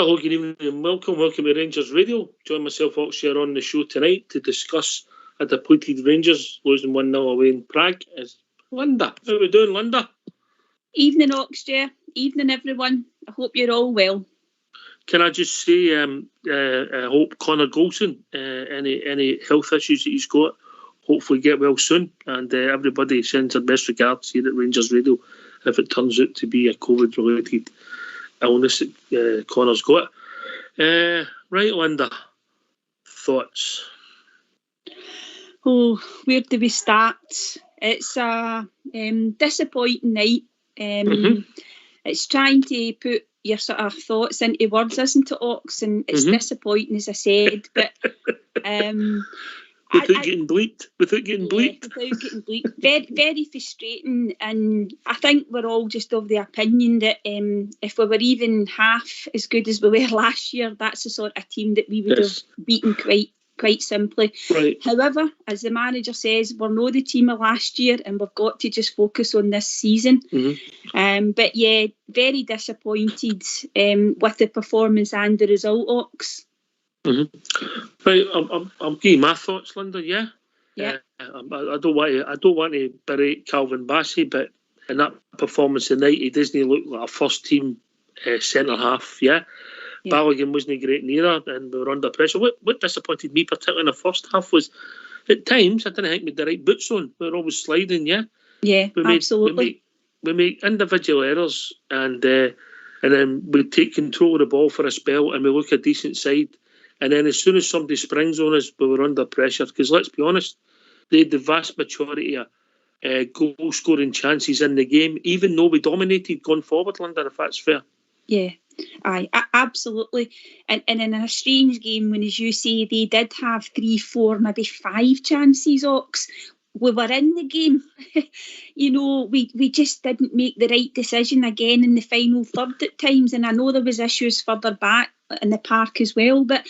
Well, good evening and welcome to Rangers Radio. Join myself, Ox, here on the show tonight to discuss a depleted Rangers losing 1-0 away in Prague. Is Linda. How are we doing, Linda? Evening, Ox, evening, everyone. I hope you're all well. Can I just say, I hope Connor Golson, any health issues that he's got, hopefully get well soon. And everybody sends their best regards here at Rangers Radio if it turns out to be a COVID-related illness that Connor's got. Right, Linda, thoughts? Oh, where do we start? It's a disappointing night. It's trying to put your sort of thoughts into words, isn't it, Ox? And it's disappointing, as I said, but without getting bleaked. Without getting bleaked. Very, very frustrating, and I think we're all just of the opinion that if we were even half as good as we were last year, that's the sort of team that we would have beaten quite simply. Right. However, as the manager says, we're not the team of last year, and we've got to just focus on this season. But yeah, very disappointed with the performance and the result, Ox. Right, I'll give you my thoughts, Linda. Yeah. I don't want to berate Calvin Bassey, but in that performance tonight, he doesn't look like a first team centre half. Yeah. Balogun wasn't great neither, and we were under pressure. What disappointed me, particularly in the first half, was at times I didn't think we had the right boots on. We were always sliding. Absolutely. We make individual errors, and then we take control of the ball for a spell, and we look a decent side. And then as soon as somebody springs on us, we were under pressure. Because let's be honest, they had the vast majority of goal-scoring chances in the game, even though we dominated going forward, Linda, if that's fair. Yeah, aye, absolutely. And in a strange game, when, as you say, they did have 3, 4, maybe 5 chances, Ox, we were in the game. We just didn't make the right decision again in the final third at times. And I know there was issues further back in the park as well, but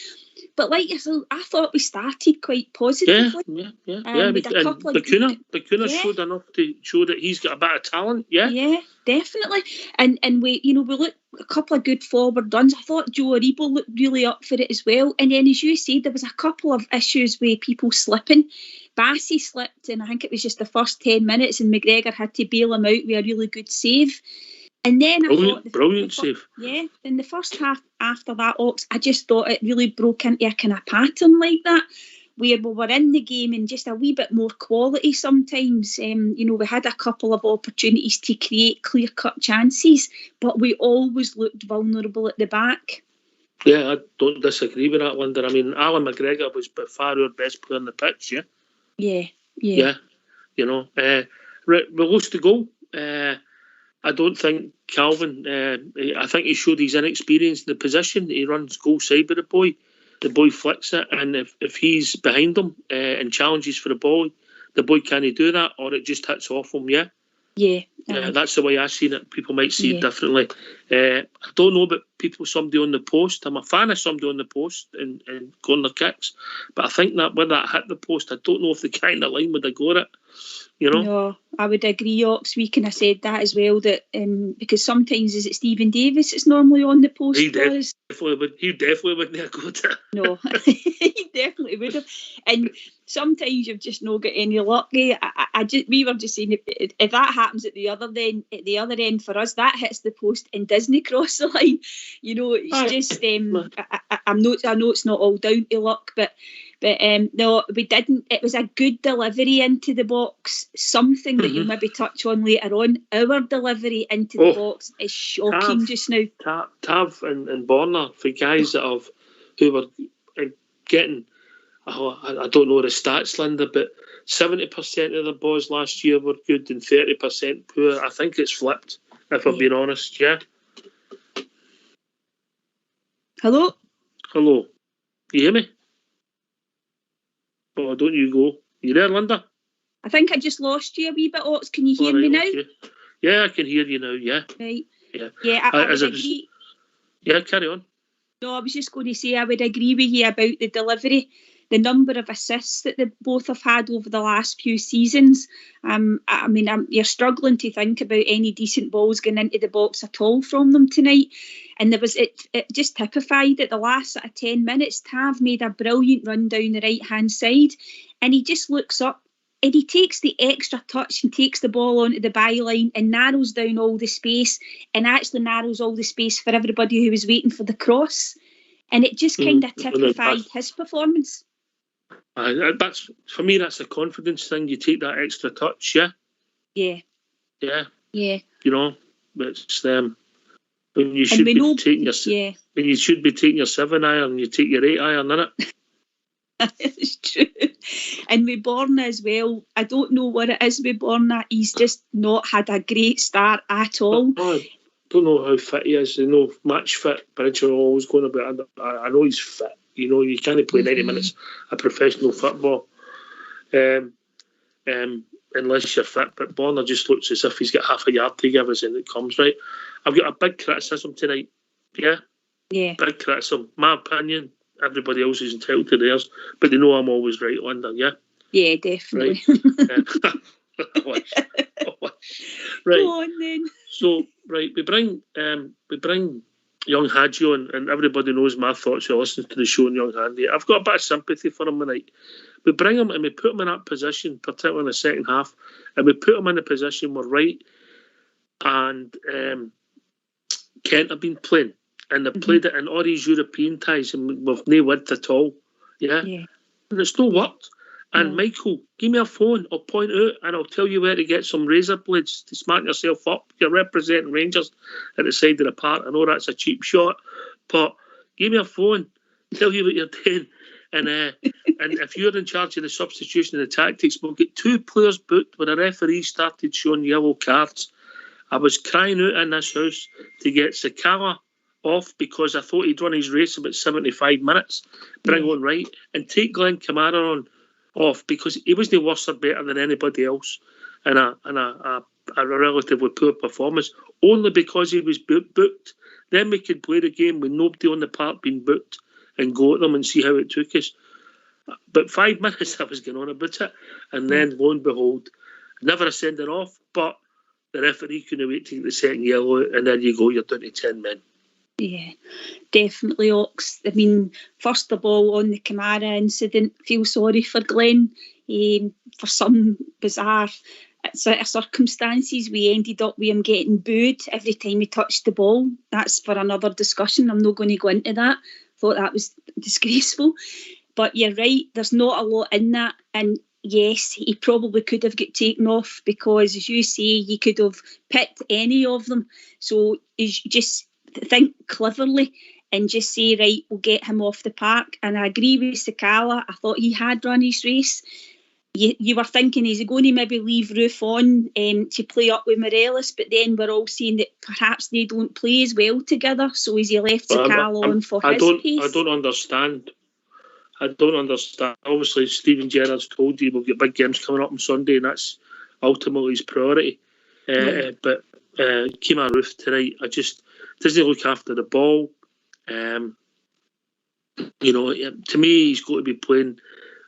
like yourself, I thought we started quite positively. Bacuna showed enough to show that he's got a bit of talent. Yeah, definitely. And we looked a couple of good forward runs. I thought Joe Aribo looked really up for it as well. And then, as you said, there was a couple of issues with people slipping. Bassey slipped, and I think it was just the first 10 minutes, and McGregor had to bail him out with a really good save. And then brilliant save. Yeah, in the first half after that, Ox, I just thought it really broke into a kind of pattern like that, where we were in the game and just a wee bit more quality sometimes. We had a couple of opportunities to create clear-cut chances, but we always looked vulnerable at the back. Yeah, I don't disagree with that, Linda. I mean, Alan McGregor was by far our best player on the pitch, Yeah. We lost the goal. I don't think Calvin, I think he showed his inexperience in the position. He runs goal side with the boy flicks it, and if he's behind him and challenges for the boy can't do that, or it just hits off him. That's the way I seen it. People might see it differently. I don't know about somebody on the post. I'm a fan of somebody on the post and corner kicks, but I think that when that hit the post, I don't know if the guy in the line would have got it. No, I would agree, Ox. We kind of said that as well, that because sometimes is it Stephen Davis that's normally on the post. He definitely wouldn't have got it. No, he definitely would have. And sometimes you've just not got any luck. We were just saying if that happens at the other end for us, that hits the post and doesn't cross the line. It's just I know it's not all down to luck, but no, we didn't. It was a good delivery into the box. Something that you'll maybe touch on later on. Our delivery into the box is shocking just now. Tav and Borna, for guys who were getting, I don't know the stats, Linda, but 70% of the balls last year were good and 30% poor. I think it's flipped, if I'm being honest. Yeah. Hello. You hear me? Oh, don't you go. You there, Linda? I think I just lost you a wee bit, Ox. Can you hear me now? Okay. Yeah, I can hear you now, yeah. Right. Yeah, I would agree. Yeah, carry on. No, I was just going to say I would agree with you about the delivery. the number of assists that they both have had over the last few seasons. You're struggling to think about any decent balls going into the box at all from them tonight. And it just typified that the last sort of 10 minutes, Tav made a brilliant run down the right-hand side, and he just looks up and he takes the extra touch and takes the ball onto the byline and narrows down all the space, and actually narrows all the space for everybody who was waiting for the cross. And it just kind of typified his performance. For me, that's a confidence thing. You take that extra touch, Yeah. You know, it's when you should be taking your 7-iron, you take your 8-iron, innit? It's true. And with Borna as well, I don't know what it is with Borna. He's just not had a great start at all. I don't know how fit he is. Match fit, but I'm always going about. I know he's fit. You can't play 90 minutes of professional football unless you're fit. But Borna just looks as if he's got half a yard to give us, and it comes right. I've got a big criticism tonight. Yeah. Big criticism. My opinion. Everybody else is entitled to theirs, but they know I'm always right, Linda. Yeah. Yeah, definitely. Right. I wish. Right. Go on then. So we bring young Hadji on, and everybody knows my thoughts who listens to the show on young Handy. I've got a bit of sympathy for him tonight. We bring him and we put him in that position, particularly in the second half, and we put him in the position where Wright and Kent have been playing. And they've played it in all these European ties and with no width at all. Yeah. And it's no worked. And Michael, give me a phone. I'll point out and I'll tell you where to get some razor blades to smack yourself up. You're representing Rangers at the side of the park. I know that's a cheap shot, but give me a phone. Tell you what you're doing. And if you're in charge of the substitution and the tactics, we'll get 2 players booked when the referee started showing yellow cards. I was crying out in this house to get Sakala off because I thought he'd run his race about 75 minutes, bring on Wright, and take Glenn Kamara on off because he wasn't worse or better than anybody else in a relatively poor performance, only because he was booked. Then we could play the game with nobody on the park being booked and go at them and see how it took us. But 5 minutes I was going on about it, and then lo and behold, never a sending off, but the referee couldn't wait to get the second yellow, and there you go, you're down to 10 men. Yeah, definitely, Ox. I mean, first of all, on the Kamara incident, feel sorry for Glenn. For some bizarre circumstances, we ended up with him getting booed every time he touched the ball. That's for another discussion. I'm not going to go into that. Thought that was disgraceful. But you're right, there's not a lot in that. And yes, he probably could have got taken off because, as you say, you could have picked any of them. So just think cleverly and just say, right, we'll get him off the park. And I agree with Sakala. I thought he had run his race. You were thinking, is he going to maybe leave Roofe on to play up with Morelos? But then we're all saying that perhaps they don't play as well together. So is he left Sakala on for his pace? I don't understand. Obviously, Steven Gerrard's told you we've got big games coming up on Sunday, and that's ultimately his priority. But Kemar Roofe tonight, doesn't look after the ball. To me, he's got to be playing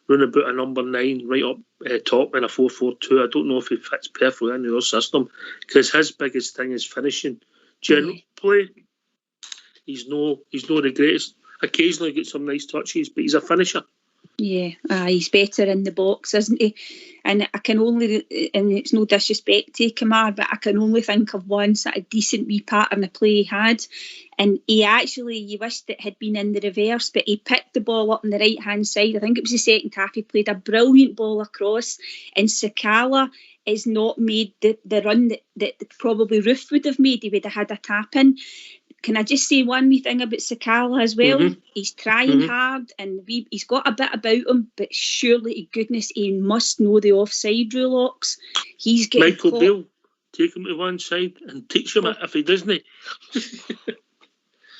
running about a number 9 right up top in a 4-4-2. I don't know if he fits perfectly into your system because his biggest thing is finishing. General play, he's no the greatest. Occasionally he gets some nice touches, but he's a finisher. Yeah, he's better in the box, isn't he? And I can only, and it's no disrespect to Kamar, but I can only think of one sort of decent wee pattern of play he had. And he actually, you wished it had been in the reverse, but he picked the ball up on the right-hand side. I think it was the second half. He played a brilliant ball across, and Sakala has not made the run that probably Roofe would have made. He would have had a tap in. Can I just say one wee thing about Sakala as well? Mm-hmm. He's trying hard and he's got a bit about him, but surely to goodness he must know the offside rule, Ox. He's getting Michael caught. Beale, take him to one side and teach him it if he doesn't.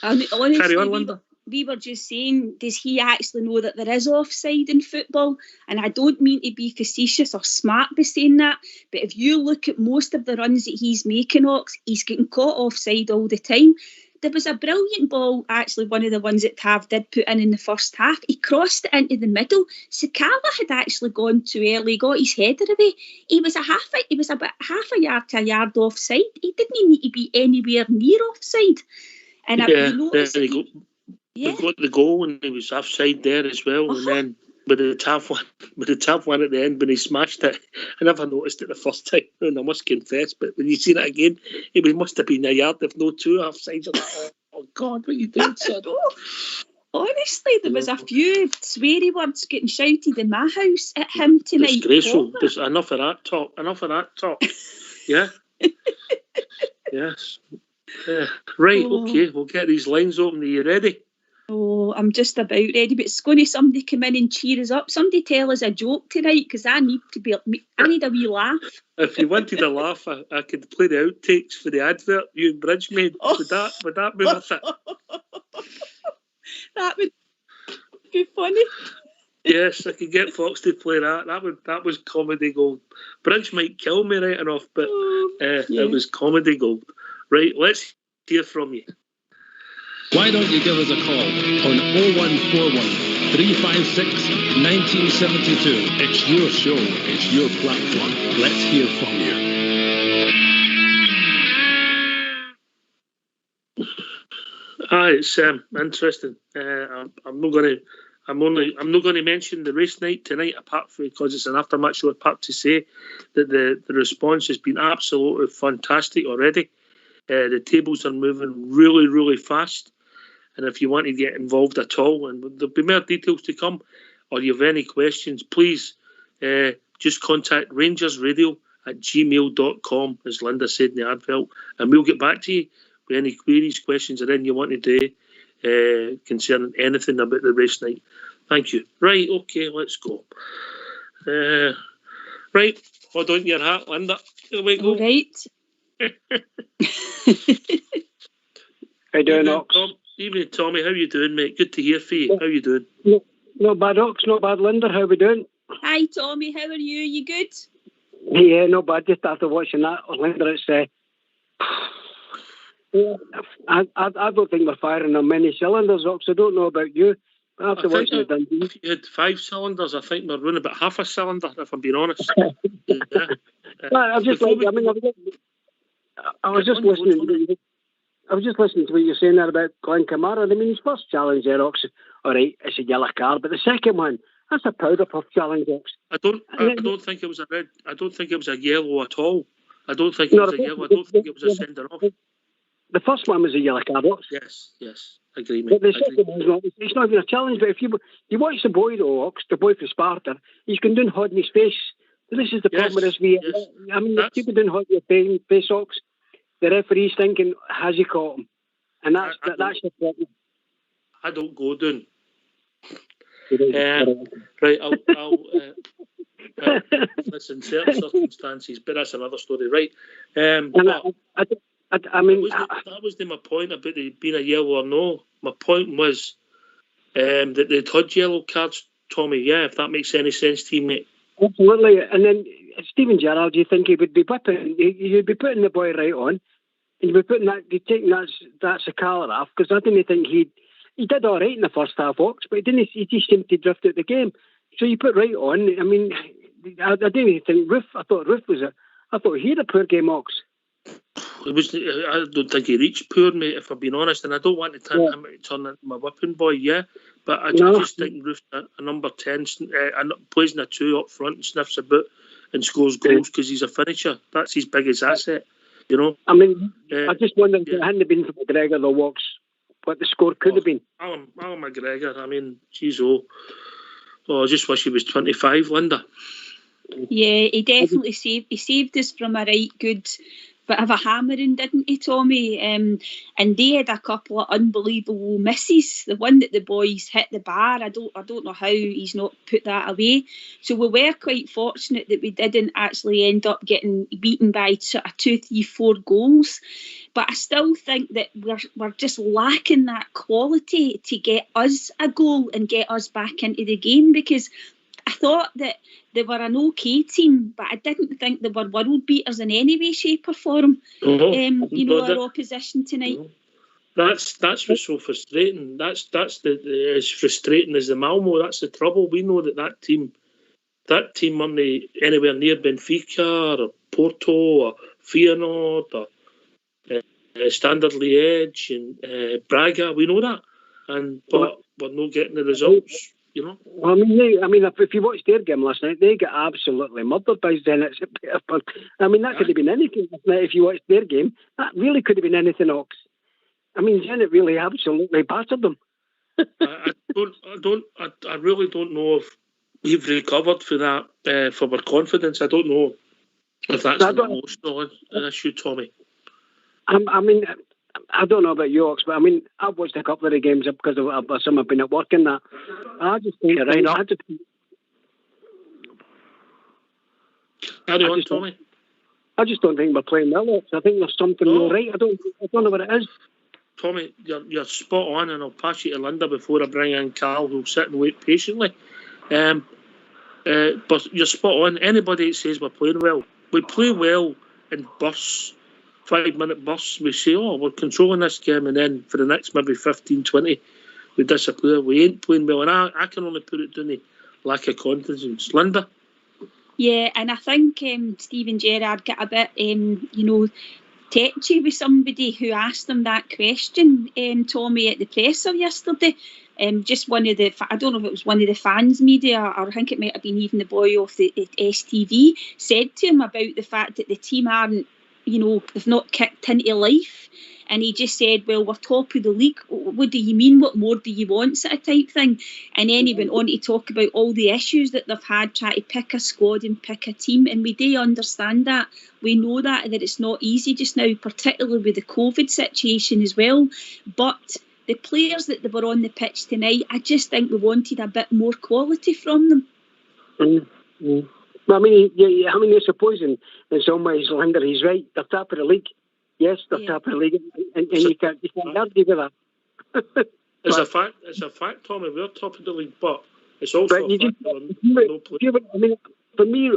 Honestly, carry on, Linda. We were just saying, does he actually know that there is offside in football? And I don't mean to be facetious or smart by saying that, but if you look at most of the runs that he's making, Ox, he's getting caught offside all the time. there was a brilliant ball, actually, one of the ones that Tav did put in the first half. He crossed it into the middle. Sakala had actually gone too early, got his header away. He was about half a yard to a yard offside. He didn't need to be anywhere near offside. And we got the goal and he was offside there as well. And then with the tough one at the end when he smashed it, I never noticed it the first time, and I must confess. But when you see it again, it must have been a yard, if no two offsides. Oh God, what are you doing, son? Honestly, there was a few sweary words getting shouted in my house at him tonight. Disgraceful. There's enough of that talk. Yeah. Yes. Right. Okay. We'll get these lines open. Are you ready? Oh, I'm just about ready, but it's going to somebody come in and cheer us up. Somebody tell us a joke tonight, because I need a wee laugh. If you wanted a laugh, I could play the outtakes for the advert you and Bridge made. Would that be worth it? That would be funny. Yes, I could get Fox to play that. That was comedy gold. Bridge might kill me right enough, but it was comedy gold. Right, let's hear from you. Why don't you give us a call on 0141 356 1972. It's your show, it's your platform. Let's hear from you. It's interesting. I'm not going to mention the race night tonight, apart from because it's an aftermatch show. Apart to say that the response has been absolutely fantastic already. The tables are moving really, really fast. And if you want to get involved at all, and there'll be more details to come, or you have any questions, please just contact rangersradio@gmail.com, as Linda said in the advert, and we'll get back to you with any queries, questions, or anything you want to do concerning anything about the race night. Thank you. Right, okay, let's go. Right, hold on to your hat, Linda. Here we go. All right. How you doing, Ox? Evening, Tommy. How you doing, mate? Good to hear from you. How you doing? Not bad, Ox. Not bad, Linda. How we doing? Hi, Tommy. How are you? You good? Yeah, not bad. Just after watching that, Linda, it's I don't think we're firing on many cylinders, Ox. I don't know about you, but after watching the Dundee, if you had 5 cylinders, I think we're running about half a cylinder, if I'm being honest. I was just listening to what you're saying there about Glenn Kamara. I mean, his first challenge there, Ox, all right, it's a yellow card, but the second one, that's a powder puff challenge, Ox. I don't think it was a red. I don't think it was a yellow at all. I don't think it was a yellow. I don't think it was a sender off. The first one was a yellow card, Ox. Yes, agree, mate. But the second one, it's not even a challenge. But if you watch the boy, though, Ox, the boy from Sparta, he's going down hard in his face. So this is the problem with this. I mean, the people doing hard in your face, Ox. The referee's thinking, has he caught him? And that's the problem. I don't go down. Right, I'll listen, certain circumstances, but that's another story, right? I mean, that wasn't my point about it being a yellow or no. My point was that they'd had yellow cards, Tommy. Yeah, if that makes any sense to you, mate. Absolutely. And then Stephen Gerrard, do you think he would be whipping? You'd be putting the boy right on, and you'd be putting that, you'd taking that's a colour off, because I didn't think he did all right in the first half, Ox, but he just seemed to drift out the game. So you put right on. I mean, I didn't even think Roofe. I thought he had a poor game, Ox. I don't think he reached poor, mate, if I'm being honest, and I don't want to turn him into my whipping boy, but I just think Roofe's a number 10, plays in a 2 up front and sniffs about and scores goals because he's a finisher. That's his biggest asset, you know. I mean, I just wonder if it hadn't been for McGregor, the walks, what the score could have been. Alan McGregor, I mean, geez, I just wish he was 25, Linda. Yeah, he definitely saved us from a right good bit of a hammering, didn't he, Tommy? And they had a couple of unbelievable misses. The one that the boys hit the bar, I don't know how he's not put that away. So we were quite fortunate that we didn't actually end up getting beaten by sort of 2, 3, 4 goals. But I still think that we're just lacking that quality to get us a goal and get us back into the game, because I thought that they were an okay team, but I didn't think they were world beaters in any way, shape or form. Our opposition tonight. That's what's so frustrating. That's as frustrating as the Malmo. That's the trouble. We know that team aren't anywhere near Benfica or Porto or Feyenoord or Standard Liège and Braga. We know that, but we're not getting the results. You know. Well, if you watched their game last night, they got absolutely murdered by Zenit St. Petersburg. That could have been anything last night. If you watched their game, that really could have been anything else. Zenit really absolutely battered them. I really don't know if we've recovered for that, for our confidence. I don't know if that's an emotional issue, Tommy. I don't know about you, Ox, but I've watched a couple of the games because of some have been at work and that. I just think Carry on, Tommy. I just don't think we're playing well, Ox. I think there's something not right. I don't know what it is. Tommy, you're spot on, and I'll pass you to Linda before I bring in Carl, who'll sit and wait patiently. But you're spot on. Anybody that says we're playing well, we play well in bursts, 5-minute bursts. We say, we're controlling this game, and then for the next maybe 15, 20, we disappear. We ain't playing well, and I can only put it down to lack of confidence. Linda? Yeah, and I think Steven Gerrard got a bit, touchy with somebody who asked him that question, Tommy, at the presser yesterday. Just one of the, I don't know if it was one of the fans media, or I think it might have been even the boy off the STV, said to him about the fact that the team aren't, they've not kicked into life. And he just said, well, we're top of the league. What do you mean? What more do you want? Sort of type thing. And then he went on to talk about all the issues that they've had trying to pick a squad and pick a team. And we do understand that. We know that it's not easy just now, particularly with the COVID situation as well. But the players that were on the pitch tonight, I just think we wanted a bit more quality from them. Mm-hmm. I suppose in some ways, Linder, he's right. They're top of the league. Yes, they're top of the league, and you can't argue with that. It's a fact, Tommy. We're top of the league, but it's also a fact for me,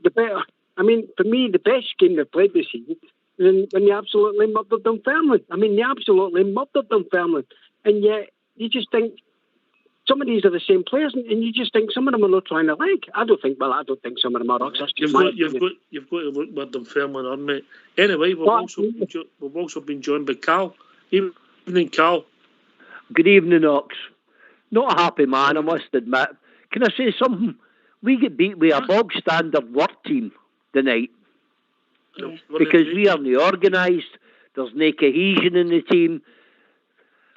the better. For me, the best game they played this season when they absolutely murdered Dunfermline. They absolutely murdered Dunfermline, and yet you just think some of these are the same players, and you just think some of them are not trying to leg. I don't think some of them are. You've got to look where Dunfermline are, mate. Anyway, we've also been joined by Carl. Evening, Carl. Good evening, Ox. Not a happy man, I must admit. Can I say something? We get beat with a bog standard work team tonight because we aren't organised. There's no cohesion in the team.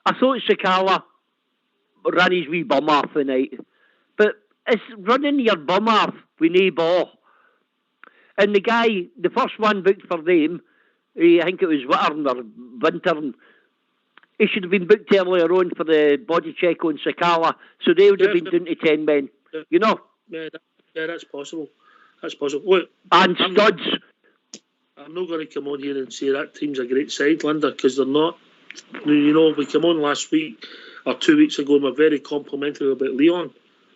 I thought Sakala ran his wee bum off tonight, but it's running your bum off with no ball. And the guy, the first one booked for them, I think it was Wittern or Wintern, he should have been booked earlier on for the body check on Sakala, so they would have been down to 10 men, Yeah, that's possible. That's possible. Look, and studs. I'm not going to come on here and say that team's a great side, Linda, because they're not. We came on last week or 2 weeks ago and we're very complimentary about Leon,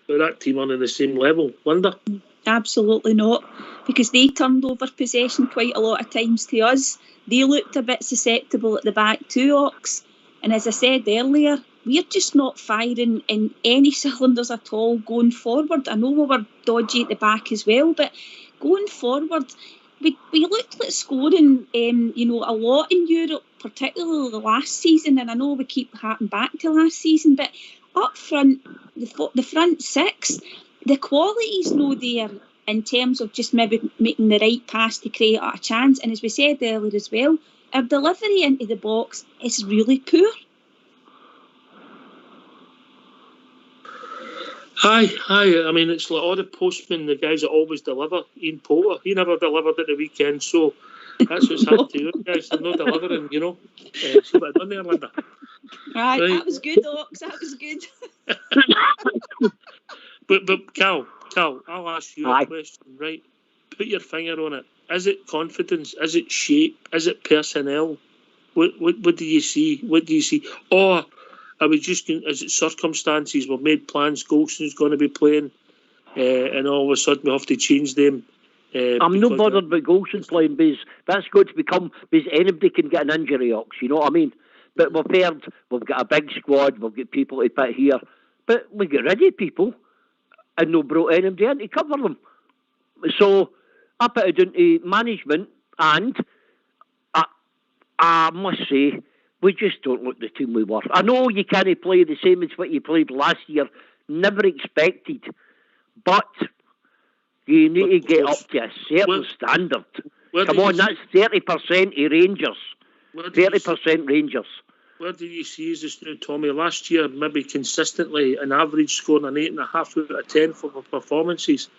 but that team aren't on the same level. Linda? Absolutely not, because they turned over possession quite a lot of times to us. They looked a bit susceptible at the back too, Ox. And as I said earlier, we're just not firing in any cylinders at all going forward. I know we were dodgy at the back as well, but going forward, we looked like scoring, a lot in Europe, particularly the last season. And I know we keep harping back to last season, but up front, the front six, the quality's no there in terms of just maybe making the right pass to create a chance. And as we said earlier as well, our delivery into the box is really poor. Aye. It's like all the postmen, the guys that always deliver. Ian Potter, he never delivered at the weekend, so that's what's happened to you guys. They're not delivering, See what I've done there, Linda? Right, that was good, Ox. That was good. But Cal, I'll ask you a question, right? Put your finger on it. Is it confidence? Is it shape? Is it personnel? What do you see? Or are we just? Is it circumstances? We've made plans. Golson's going to be playing, and all of a sudden we have to change them. I'm not bothered about Golson playing because that's got to become because anybody can get an injury, Ox. You know what I mean? But we've heard we've got a big squad, we've got people to put here, but we get rid of people and no brought anybody in to cover them. So I put it down to management, and I must say, we just don't look the team we were. I know you can't play the same as what you played last year, never expected, but you need to get up to a certain standard. Come on, that's 30% of Rangers. 30% Rangers. Where do you see this now, Tommy? Last year, maybe consistently, an average scoring an 8.5 out of 10 for our performances,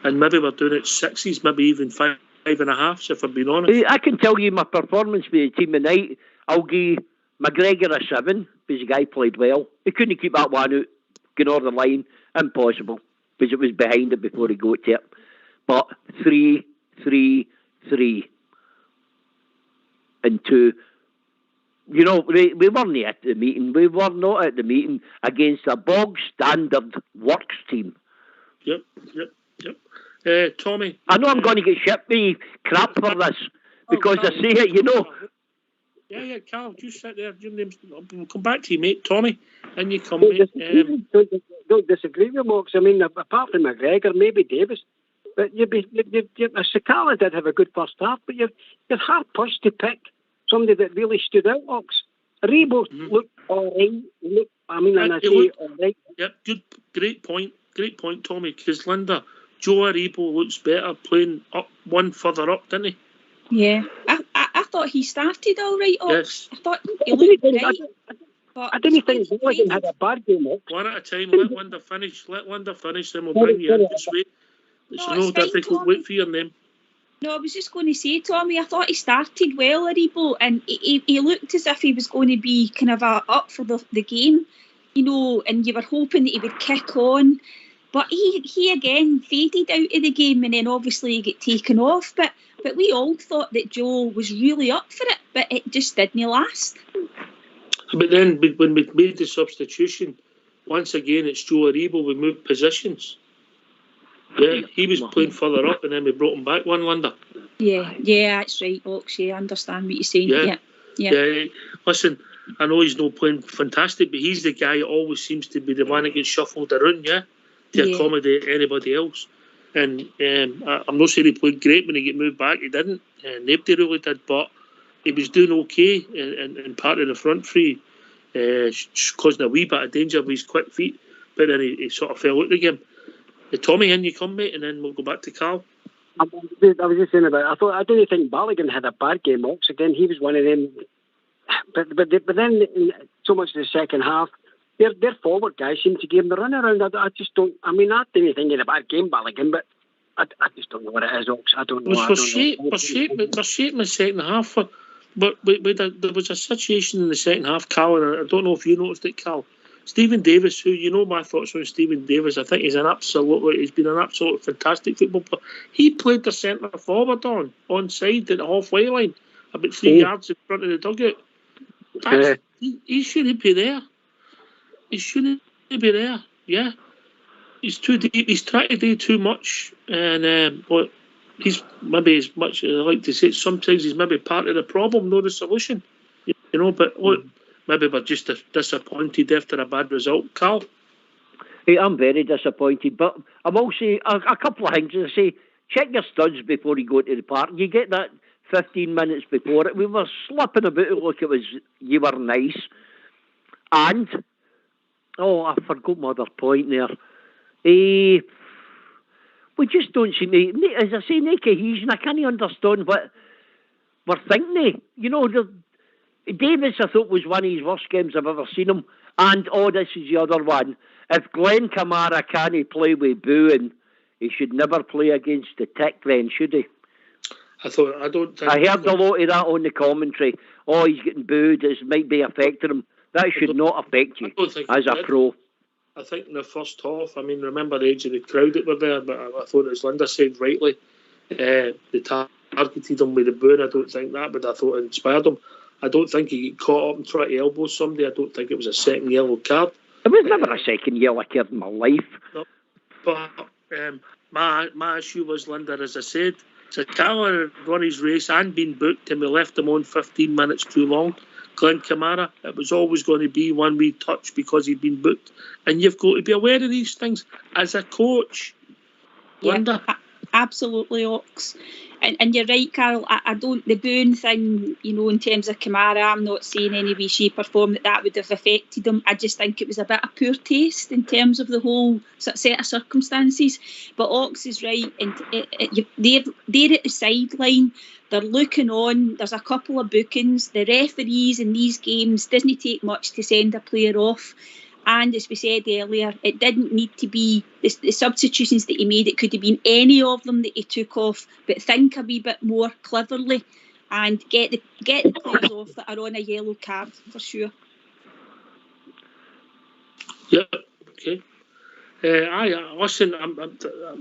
and maybe we're doing it 6s, maybe even 5.5s, if I'm being honest. I can tell you my performance with the team tonight. I'll give McGregor a 7 because the guy played well. He couldn't keep that one out, going over the line. Impossible, because it was behind it before he got to it. But 3, 3, 3 and 2. You know, we weren't at the meeting. We were not at the meeting against a bog standard works team. Yep. Tommy, I know I'm going to get shipped me crap for this because I say it, you know. Yeah, Carl, just sit there. Your name's, we'll come back to you, mate. Tommy, and you come, mate. Don't disagree with Mox. I mean, apart from McGregor, maybe Davis, but Sakala did have a good first half, but you're hard pushed to pick somebody that really stood out, Mox. Rebo looked all right. All right. Yep, great point, Tommy, because Linda, Joe Aribo looks better playing up one further up, didn't he? Yeah, I thought he started all right. Yes. I thought he looked right. I didn't think Mulligan had a bad game. One at a time. Let Linda finish. Then we'll bring you in. Just wait. It's no difficult. Wait for your name. No, I was just going to say, Tommy, I thought he started well, Aribo, and he looked as if he was going to be kind of up for the game, you know, and you were hoping that he would kick on. But he again faded out of the game, and then obviously he got taken off. But we all thought that Joe was really up for it, but it just didn't last. But then when we made the substitution, once again it's Joe Aribo. We moved positions. Yeah, he was playing further up, and then we brought him back one, Linda. Yeah, that's right, Ox. I understand what you're saying. Yeah. Listen, I know he's not playing fantastic, but he's the guy that always seems to be the one that gets shuffled around, to accommodate anybody else. And I'm not saying he played great when he got moved back. He didn't. Nobody really did, but he was doing okay in part of the front three, causing a wee bit of danger with his quick feet, but then he sort of fell out the game. Tommy, in you come, mate, and then we'll go back to Carl. I was just saying about it. I didn't think Balogun had a bad game, Ox. Again, he was one of them. But then, in so much of the second half, their forward guys seem to give him the run around. I just don't. I mean, I didn't think he had a bad game, Balogun, but I just don't know what it is, Ox. I don't know. We're shaping the second half. But there was a situation in the second half, Carl, and I don't know if you noticed it, Carl. Stephen Davis, who you know my thoughts on Stephen Davis, I think he's been an absolute fantastic football player. He played the centre forward onside at the halfway line, about 3 yards in front of the dugout. He shouldn't be there. Yeah, he's too deep. He's trying to do too much, and he's maybe as much as I like to say. Sometimes he's maybe part of the problem, not the solution. You know, but look. Maybe we're just disappointed after a bad result, Carl. Hey, I'm very disappointed, but I'm also a couple of things. I say, check your studs before you go to the park. You get that 15 minutes before it. We were slipping about it like it was you were nice. And, I forgot my other point there. We just don't seem to, as I say, no cohesion. I can't understand what we're thinking. You know, Davis, I thought, was one of his worst games I've ever seen him. And, this is the other one. If Glenn Kamara can't play with booing, he should never play against the Tick then, should he? I heard a lot of that on the commentary. He's getting booed. This might be affecting him. That should not affect you as a pro. I think in the first half, I mean, remember the age of the crowd that were there, but I thought, as Linda said rightly, they targeted him with the booing. I don't think that, but I thought it inspired him. I don't think he got caught up and tried to elbow somebody. I don't think it was a second yellow card. It was never a second yellow card in my life. No. But my issue was, Linda, as I said, Sakala run his race and been booked, and we left him on 15 minutes too long. Glenn Kamara, it was always going to be one wee touch because he'd been booked. And you've got to be aware of these things as a coach. Linda? Yeah, absolutely, Ox. And you're right, Carol. I don't, the booing thing, in terms of Kamara, I'm not saying any way, shape or form that would have affected him. I just think it was a bit of poor taste in terms of the whole set of circumstances. But Ox is right, and they're at the sideline. They're looking on. There's a couple of bookings. The referees in these games doesn't take much to send a player off. And as we said earlier, it didn't need to be the substitutions that he made. It could have been any of them that he took off. But think a wee bit more cleverly and get the players off that are on a yellow card for sure. Yeah. Okay. Listen.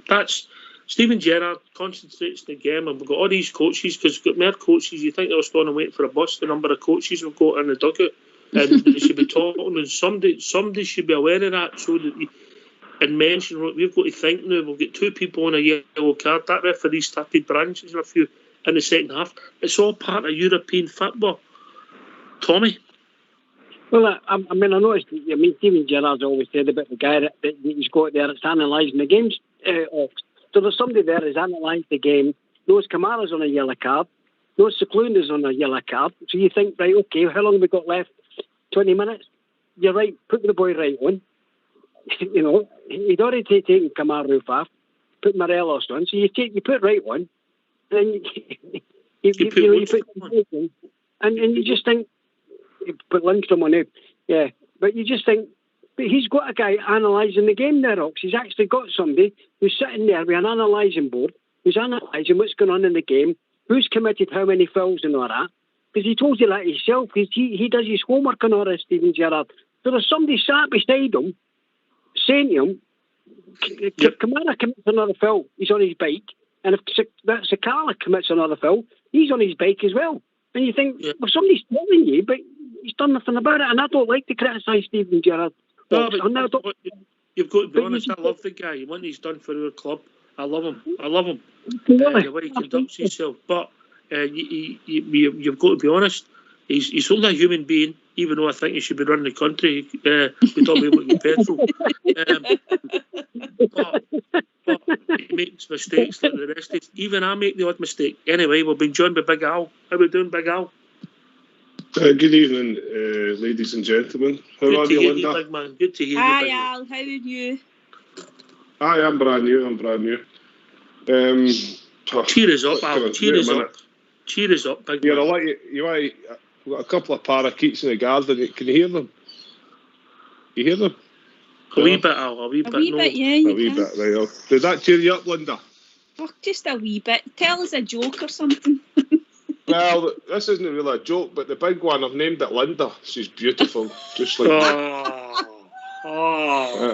That's Steven Gerrard concentrates the game, and we've got all these coaches because we've got more coaches. You think they're standing waiting for a bus? The number of coaches we've got in the dugout. And they should be talking, and somebody should be aware of that, so that and mention we've got to think now. We've got 2 people on a yellow card. That referee started branches with a few in the second half. It's all part of European football. Tommy? Well, I noticed. Steven Gerrard's always said about the guy that he's got there that's analysing the games. So there's somebody there that's analysed the game, knows Kamara's on a yellow card, knows Seclunda's on a yellow card. So you think, right, okay, how long have we got left? 20 minutes? You're right, put the boy right on. He'd already taken Kamara Roofe off, put Morelos on, so you put right on, then you put on. And you just think, you put Lindstrom on it, yeah, but you just think, but he's got a guy analysing the game there, Ox. He's actually got somebody who's sitting there with an analysing board, who's analysing what's going on in the game, who's committed how many fouls and all that. Because he told you that himself. He does his homework on all this, Steven Gerrard. So there's somebody sat beside him, saying to him, Kamara commits another foul, he's on his bike. And if Sakala commits another foul, he's on his bike as well. And you think, well, somebody's telling you, but he's done nothing about it. And I don't like to criticise Steven Gerrard. No, but you've got to be honest, I love the guy. What he's done for our club, I love him. The way he conducts himself. But you've got to be honest, he's only a human being, even though I think he should be running the country. We don't be able to get petrol. But he makes mistakes like the rest of us. Even I make the odd mistake. Anyway, we've been joined by Big Al. How are we doing, Big Al? Good evening, ladies and gentlemen. How are you, Linda? Big man. Good to hear you, Hi, Big Al. How are you? Hi, I'm brand new. Cheer us up, Al. Cheer us up, big man. I'll let you. I've got a couple of parakeets in the garden. Can you hear them? You hear them? A wee bit, Al. A wee bit, yeah. A wee bit, right. Did that cheer you up, Linda? Oh, just a wee bit. Tell us a joke or something. Well, this isn't really a joke, but the big one, I've named it Linda. She's beautiful, just like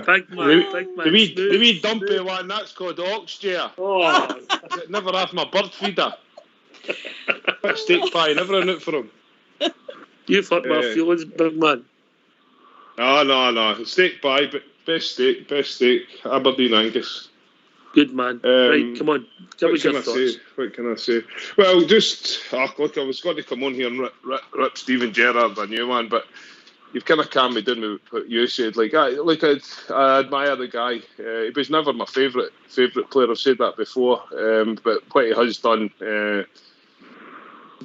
big man. The wee dumpy one, that's called Oxjay. Never have my bird feeder. Bit steak pie, never in it for him. You've hurt my feelings, big man. No. Steak pie, but best steak. Aberdeen Angus. Good man. Right, come on. Give us your thoughts. What can I say? Well, just, look, I was going to come on here and rip Steven Gerrard a new one, but you've kind of calmed me down with what you said. I admire the guy. He was never my favourite player. I've said that before. But what he has done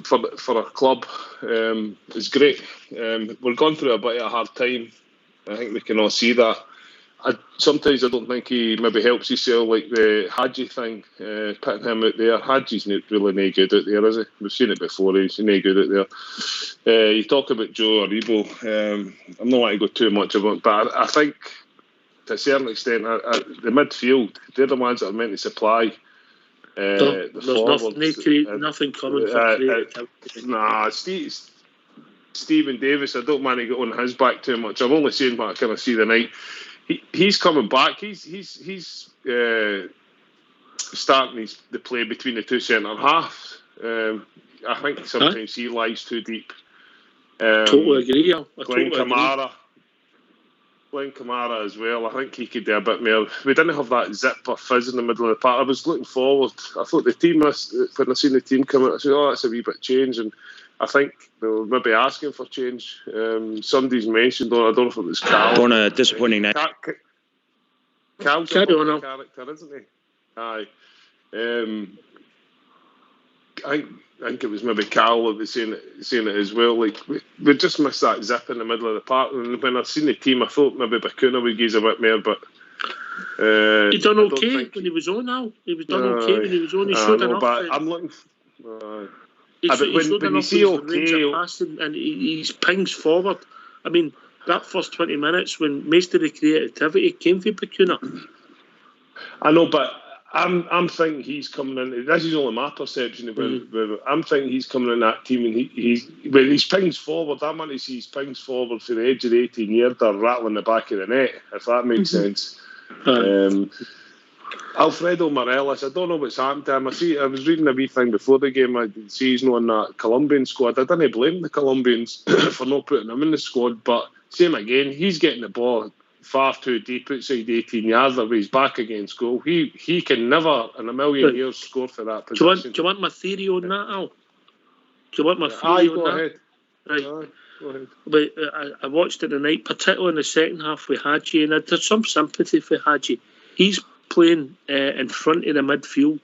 for a club is great. We're going through a bit of a hard time. I think we can all see that. Sometimes I don't think he maybe helps himself, like the Hadji thing, putting him out there. Hadji's not really no good out there, is he? We've seen it before, he's no good out there. You talk about Joe Aribo, I'm not wanting to go too much about it, but I think to a certain extent, the midfield, they're the ones that are meant to supply there's nothing coming for creativity. Stephen Davis, I don't mind to get on his back too much. I'm only saying what I kind of see tonight. He's coming back. He's starting the play between the two centre halves. I think sometimes he lies too deep. Totally agree. Glenn Kamara as well. I think he could do a bit more. We didn't have that zip or fizz in the middle of the park. I was looking forward. I thought the team, when I seen the team come out, I said, "Oh, that's a wee bit change." And I think they were maybe asking for change. Somebody's mentioned, I don't know if it was Cal. On a disappointing night. Cal's a funny character, isn't he? Aye. I think it was maybe Cal that was saying it as well. Like we just missed that zip in the middle of the park. And when I seen the team, I thought maybe Bacuna would give a bit more, but he done okay when he was on. Now he was done okay when he was on. He showed enough. But I'm looking. He showed when you enough see okay, passing and he pings forward. I mean, that first 20 minutes when most of the creativity came from Bacuna. I know, but I'm thinking he's coming in. This is only my perception of it. I'm thinking he's coming in that team, and when he pings forward, that man he sees pings forward for the edge of the 18-yarder, rattling the back of the net. If that makes sense. Alfredo Morelos, I don't know what's happened to him. I was reading a wee thing before the game. I see he's not in that Colombian squad. I didn't blame the Colombians for not putting him in the squad, but same again, he's getting the ball far too deep outside the 18-yarder where he's back against goal. He can never in a million years score for that position. Do you want my theory on that, Al? Do you want my theory on that? Ahead. Right. Go ahead. But I watched it tonight, particularly in the second half with Hadji, and there's some sympathy for Hadji. He's playing in front of the midfield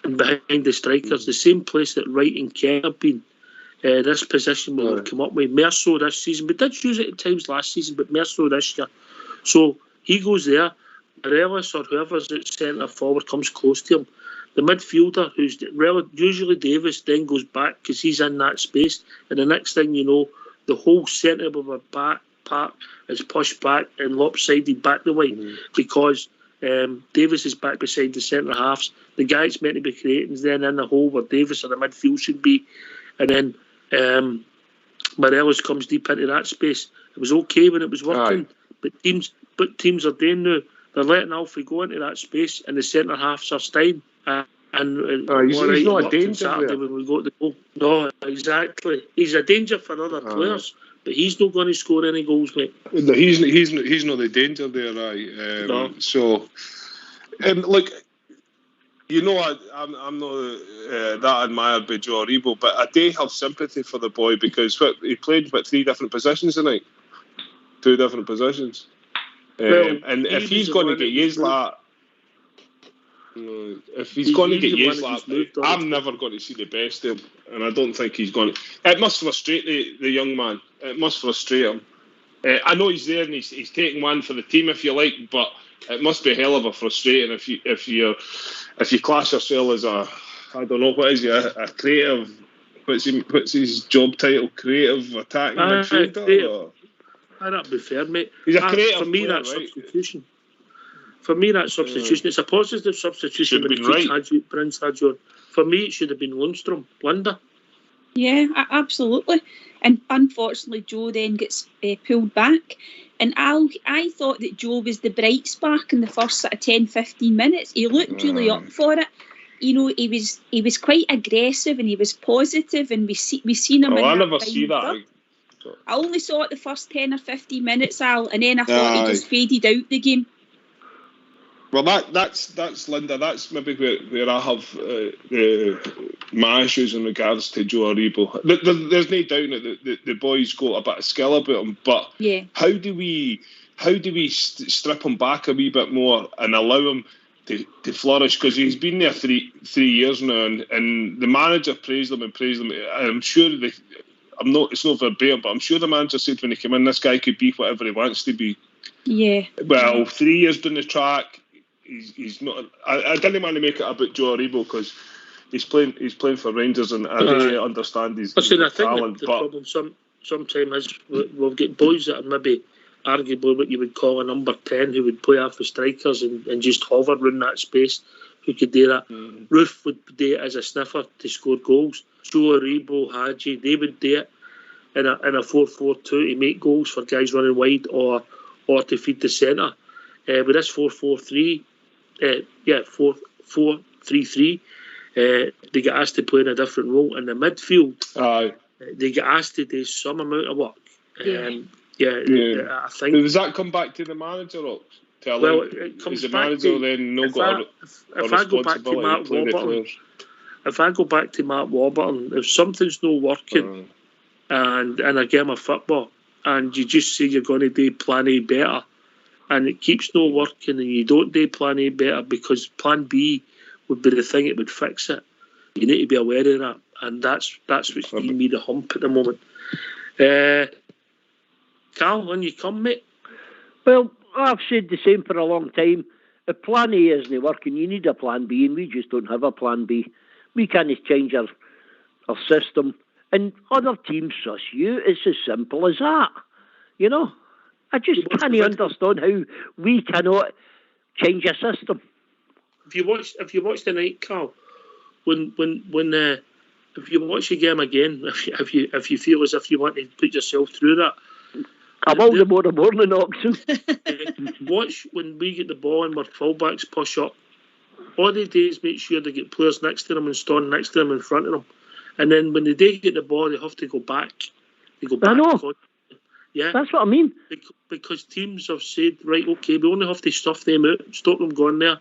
and behind the strikers, the same place that Wright and Ken have been. This position will have come up with, more so this season. We did use it at times last season, but more so this year. So he goes there. Morelos or whoever's at centre forward comes close to him. The midfielder, who's usually Davis, then goes back because he's in that space. And the next thing you know, the whole centre of a back part is pushed back and lopsided back the way because Davis is back beside the centre halves. The guy it's meant to be creating is then in the hole where Davis or the midfield should be. And then Morelos comes deep into that space. It was okay when it was working. But teams are doing now. They're letting Alfie go into that space, and the centre halves are staying. He's not a danger there. When we go to the goal. No, exactly. He's a danger for other players, but he's not going to score any goals, mate. No, he's not the danger there, right? No. So, look, you know, I'm not that admired by Joe Aribo, but I do have sympathy for the boy because he played 3 different positions tonight. 2 different positions. And if he's going to get used like that, I'm never going to see the best of him, and I don't think he's going to. It must frustrate the young man. It must frustrate him. I know he's there and he's taking one for the team, if you like, but it must be a hell of a frustrating if you class yourself as a creative. What's his job title? Creative attacking midfielder. That'd be fair, mate. He's a creative for me, player, that's right? substitution. For me, that's substitution. It's a positive substitution. Should have been right. Brings Hadji on. For me, it should have been Lundstrom. Linda? Yeah, absolutely. And unfortunately, Joe then gets pulled back. And I thought that Joe was the bright spark in the first sort of 10-15 minutes. He looked really up for it. You know, he was quite aggressive and he was positive, and we seen him. I never see that. I only saw it the first 10 or 15 minutes, Al, and then I thought he just faded out the game. Well, that's Linda. That's maybe where I have my issues in regards to Joe Aribo. There's no doubt that the boy's got a bit of skill about him, but how do we strip him back a wee bit more and allow him to flourish? Because he's been there three years now, and the manager praised him. I'm sure it's not verbatim, but I'm sure the manager said when he came in, this guy could be whatever he wants to be. Yeah. Well, 3 years down the track, he's not. I didn't want to make it about Joe Aribo because he's playing for Rangers, and I really understand his talent. The problem sometimes is we've got boys that are maybe arguably what you would call a number 10 who would play off the strikers and just hover around that space, who could do that. Roofe would do it as a sniffer to score goals. Joe Aribo, Hadji, they would do it in a 4-4-2 to make goals for guys running wide or to feed the centre. With this 4-4-3, 4-4-3-3, they get asked to play in a different role in the midfield. They get asked to do some amount of work. I think. Does that come back to the manager? It comes is the back manager to, then if I go back to Mark Warburton, if something's not working, and in a game of football, and you just say you're going to do plan A better, and it keeps no working, and you don't do plan A better because plan B would be the thing that would fix it. You need to be aware of that, and that's what's giving me the hump at the moment. Carl, on you come, mate. Well, I've said the same for a long time. If plan A isn't working, you need a plan B, and we just don't have a plan B. We can't change our system. And other teams suss you. It's as simple as that. You know? I just can't understand how we cannot change a system. If you watch the night, Carl, when if you watch the game again, if you feel as if you want to put yourself through that, I'm all the more morning, Oxen. Watch when we get the ball and our fullbacks push up. All they do is make sure they get players next to them and stand next to them in front of them. And then when they do get the ball, they have to go back. They go back. I know. Yeah. That's what I mean. Because teams have said, right, okay, we only have to stuff them out, stop them going there,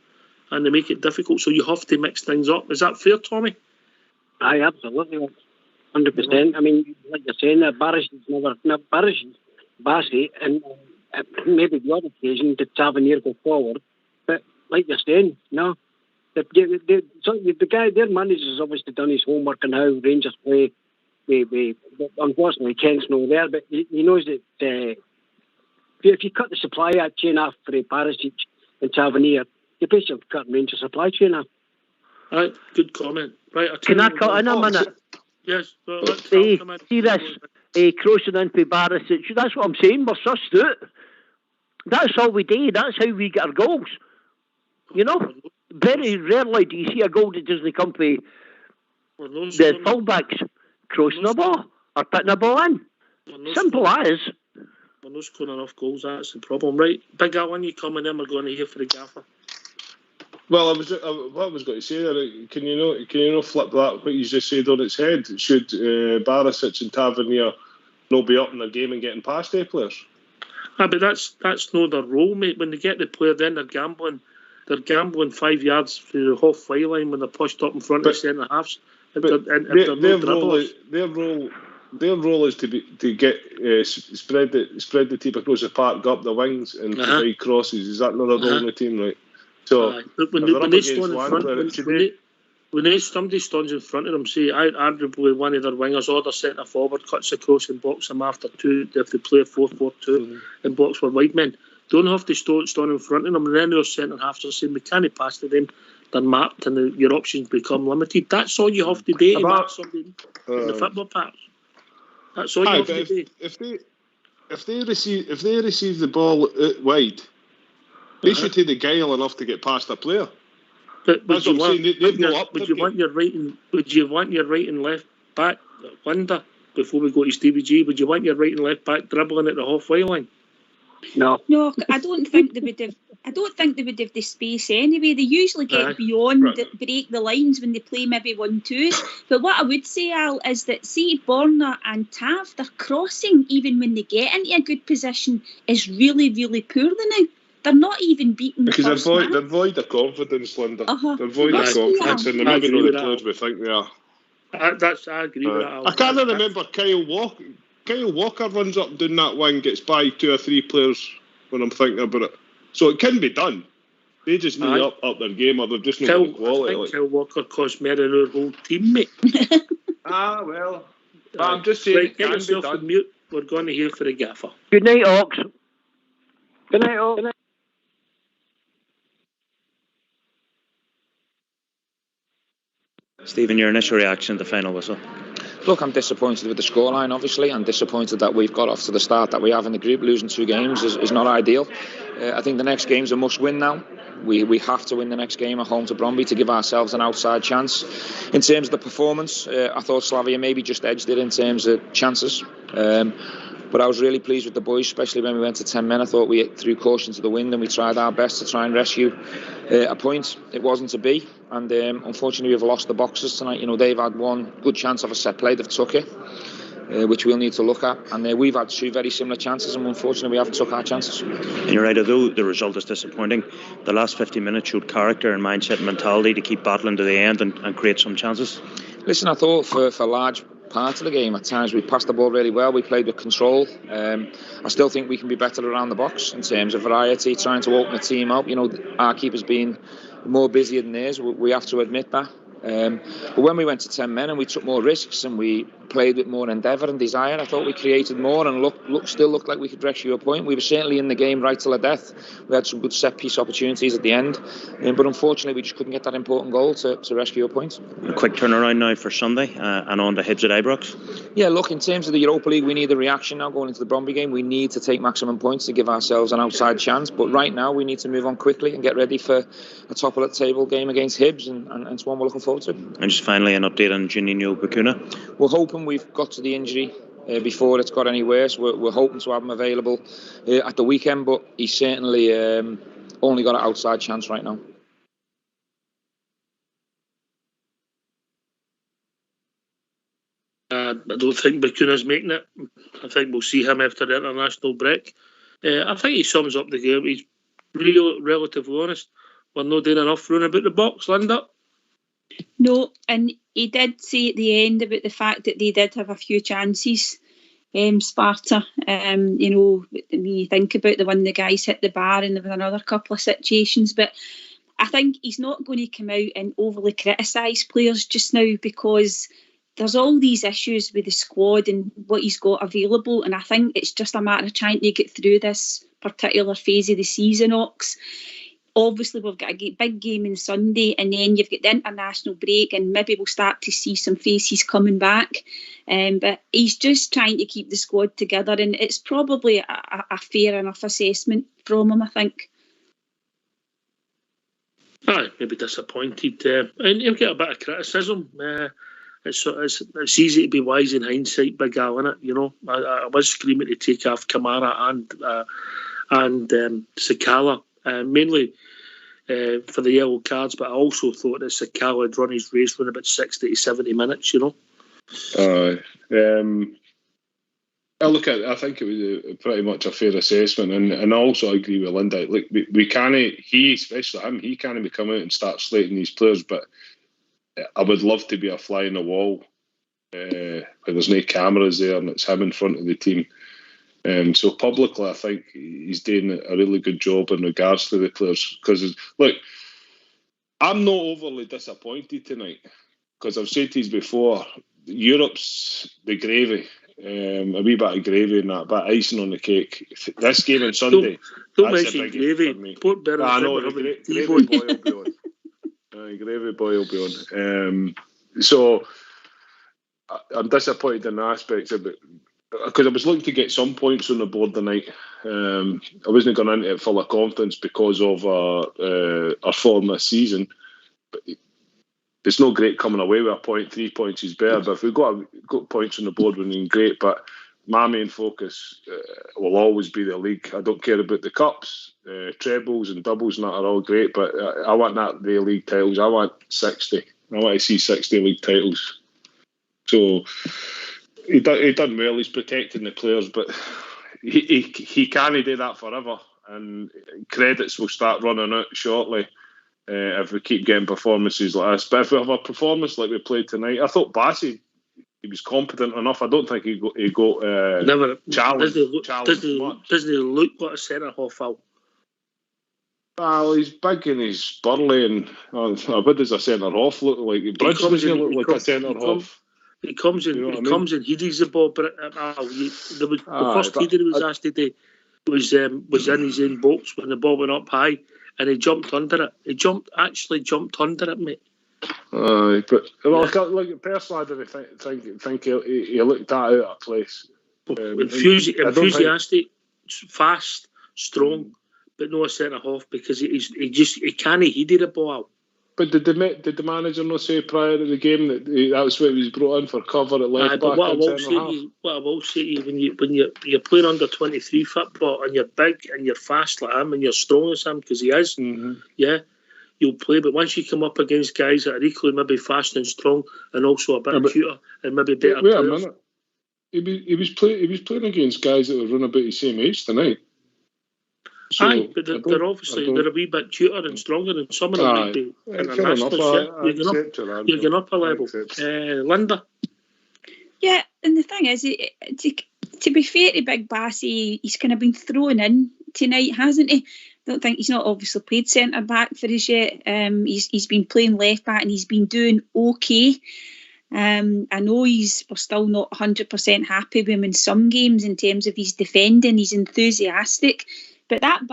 and they make it difficult. So you have to mix things up. Is that fair, Tommy? Aye, absolutely. 100%. I mean, like you're saying, Bassey, and maybe the odd occasion did Tavernier go forward. But like you're saying, no. The guy, their manager's obviously done his homework on how Rangers play. Unfortunately, Kent's not there, but he knows that if you cut the supply chain off for Barisic and Tavernier, you're basically cutting Rangers' supply chain off. Right, good comment. Right, can I cut in a minute? Yes. See this, crossing into Barisic. That's what I'm saying. We're sussed out. That's all we do. That's how we get our goals. You know? Very rarely do you see a goal that doesn't come from the fullbacks crossing the ball or putting the ball in. Simple as. We're not scoring enough goals, that's the problem. Right, Big Al, when you coming in, we're going to hear for the gaffer. Well, what I was going to say there, can you not flip that, what you just said, on its head? Should Barisic and Tavernier not be up in their game and getting past their players? But that's not their role, mate. When they get the player, then they're gambling. They're gambling 5 yards through the half-way line when they're pushed up in front of the centre halves. Their role is to get spread the team across the park, go up the wings and provide crosses. Is that not a role in the team, right? So when somebody stands in front of them, say arguably one of their wingers or their centre forward cuts across and blocks them after two, if they play 4-4-2 and blocks for wide men, don't have to stand in front of them, and then their centre halves are saying we can't pass to them. They're marked and your options become limited. That's all you have to do to mark somebody in the football park. That's all you have to do. If they receive the ball out wide, they should take the guile enough to get past a player. But would you want your right and left back Winder before we go to Stevie G? Would you want your right and left back dribbling at the halfway line? No, I don't think they would have. I don't think they would have the space anyway. They usually get beyond, break the lines when they play maybe 1-2s. But what I would say, Al, is that see Borna and Tav, their crossing, even when they get into a good position, is really, really poor now. They're not even beating the first man. They're void of confidence, Linda. They're void of confidence, and they're maybe not the players we think they are. I agree with that. I can't remember Kyle Walker. Kyle Walker runs up down that wing, gets by 2 or 3 players when I'm thinking about it. So it can be done. They just need to up their game, or they've just not got the quality. I think Kyle Walker cost more than our whole team, mate. Well. I'm just saying it can be done. Mute. We're going to hear for the gaffer. Good night, Ox. Good night, Ox. Good night. Stephen, your initial reaction to the final whistle? Look, I'm disappointed with the scoreline, obviously. I'm disappointed that we've got off to the start that we have in the group. Losing 2 games is not ideal. I think the next game's a must-win now. We have to win the next game at home to Bromby to give ourselves an outside chance. In terms of the performance, I thought Slavia maybe just edged it in terms of chances. But I was really pleased with the boys, especially when we went to 10 men. I thought we threw caution to the wind and we tried our best to try and rescue a point. It wasn't to be. And unfortunately, we've lost the boxers tonight. You know, they've had one good chance of a set play. They've took it, which we'll need to look at. And we've had 2 very similar chances, and unfortunately, we haven't took our chances. And you're right, although the result is disappointing, the last 50 minutes showed character and mindset and mentality to keep battling to the end and create some chances. Listen, I thought for large parts of the game. At times we passed the ball really well, we played with control. I still think we can be better around the box in terms of variety, trying to open the team up. Our keeper's been more busier than theirs, we have to admit that. But when we went to 10 men and we took more risks and we played with more endeavour and desire, I thought we created more and still looked like we could rescue a point. We were certainly in the game right till the death. We had some good set-piece opportunities at the end, but unfortunately we just couldn't get that important goal to rescue a point. A quick turnaround now for Sunday and on to Hibs at Ibrox. Yeah, look, in terms of the Europa League, we need a reaction now going into the Bromby game. We need to take maximum points to give ourselves an outside chance, but right now we need to move on quickly and get ready for a top-of-the-table game against Hibs, and it's one we're looking forward to. And just finally, an update on Juninho Bakuna. We're hoping we've got to the injury before it's got any worse. We're hoping to have him available at the weekend, but he's certainly only got an outside chance right now. I don't think Bakuna's making it. I think we'll see him after the international break. I think he sums up the game. He's relatively honest. We're not doing enough running about the box, Linda. No, and he did say at the end about the fact that they did have a few chances, Sparta. When you think about the one the guys hit the bar and there was another couple of situations, but I think he's not going to come out and overly criticise players just now because there's all these issues with the squad and what he's got available, and I think it's just a matter of trying to get through this particular phase of the season, Ox. Obviously, we've got a big game on Sunday, and then you've got the international break, and maybe we'll start to see some faces coming back. But he's just trying to keep the squad together, and it's probably a fair enough assessment from him, I think. Maybe disappointed. And he'll get a bit of criticism. It's easy to be wise in hindsight, big Al, innit? I was screaming to take off Kamara and Sakala. Mainly for the yellow cards, but I also thought that Sakala had run his race for about 60 to 70 minutes, I think it was pretty much a fair assessment, and I also agree with Linda. Like we can't, especially him, he can't come out and start slating these players, but I would love to be a fly in the wall where there's no cameras there and it's him in front of the team. So publicly, I think he's doing a really good job in regards to the players. Because, look, I'm not overly disappointed tonight because I've said to you before, Europe's the gravy, a wee bit of gravy and that, but icing on the cake. This game on Sunday, don't mention gravy. Port better. I know, gravy boy will be on. Gravy boy will be on. So I'm disappointed in the aspects of it. Because I was looking to get some points on the board tonight. I wasn't going into it full of confidence because of our form this season. But it's not great coming away with a point. 3 points is better. But if we've got points on the board, we're doing great. But my main focus will always be the league. I don't care about the cups, trebles and doubles, and that are all great. But I want the league titles. I want 60. I want to see 60 league titles. So he done well. He's protecting the players, but he can't do that forever. And credits will start running out shortly if we keep getting performances like this. But if we have a performance like we played tonight, I thought Bassey, he was competent enough. I don't think he got challenged. Doesn't he look like a centre half? Well, he's big and he's burly, and what does a centre half look like? Bridge doesn't look like a centre half. He comes in, he heads the ball, but the first header he was asked to do was in his own box when the ball went up high, and he jumped under it. He actually jumped under it, mate. Personally, I didn't think he looked that out of place. Enthusiastic, fast, strong, but no a centre half because he can't head the ball out. But did the manager not say prior to the game that was what he was brought in for cover at left back? What I will say to you, when you're playing under 23 football and you're big and you're fast like him and you're strong as him because he is, you'll play. But once you come up against guys that are equally maybe fast and strong and also a bit cuter and maybe better players. Wait a minute. He was playing against guys that were running about his same age tonight. So but they're obviously a wee bit cuter and stronger than some of them might be international. You're going up a level. Linda? Yeah, and the thing is, to be fair to Big Bassy, he's kind of been thrown in tonight, hasn't he? I don't think he's not obviously played centre back for us yet. He's been playing left back and he's been doing okay. I know we're still not 100% happy with him in some games in terms of his defending. He's enthusiastic, but that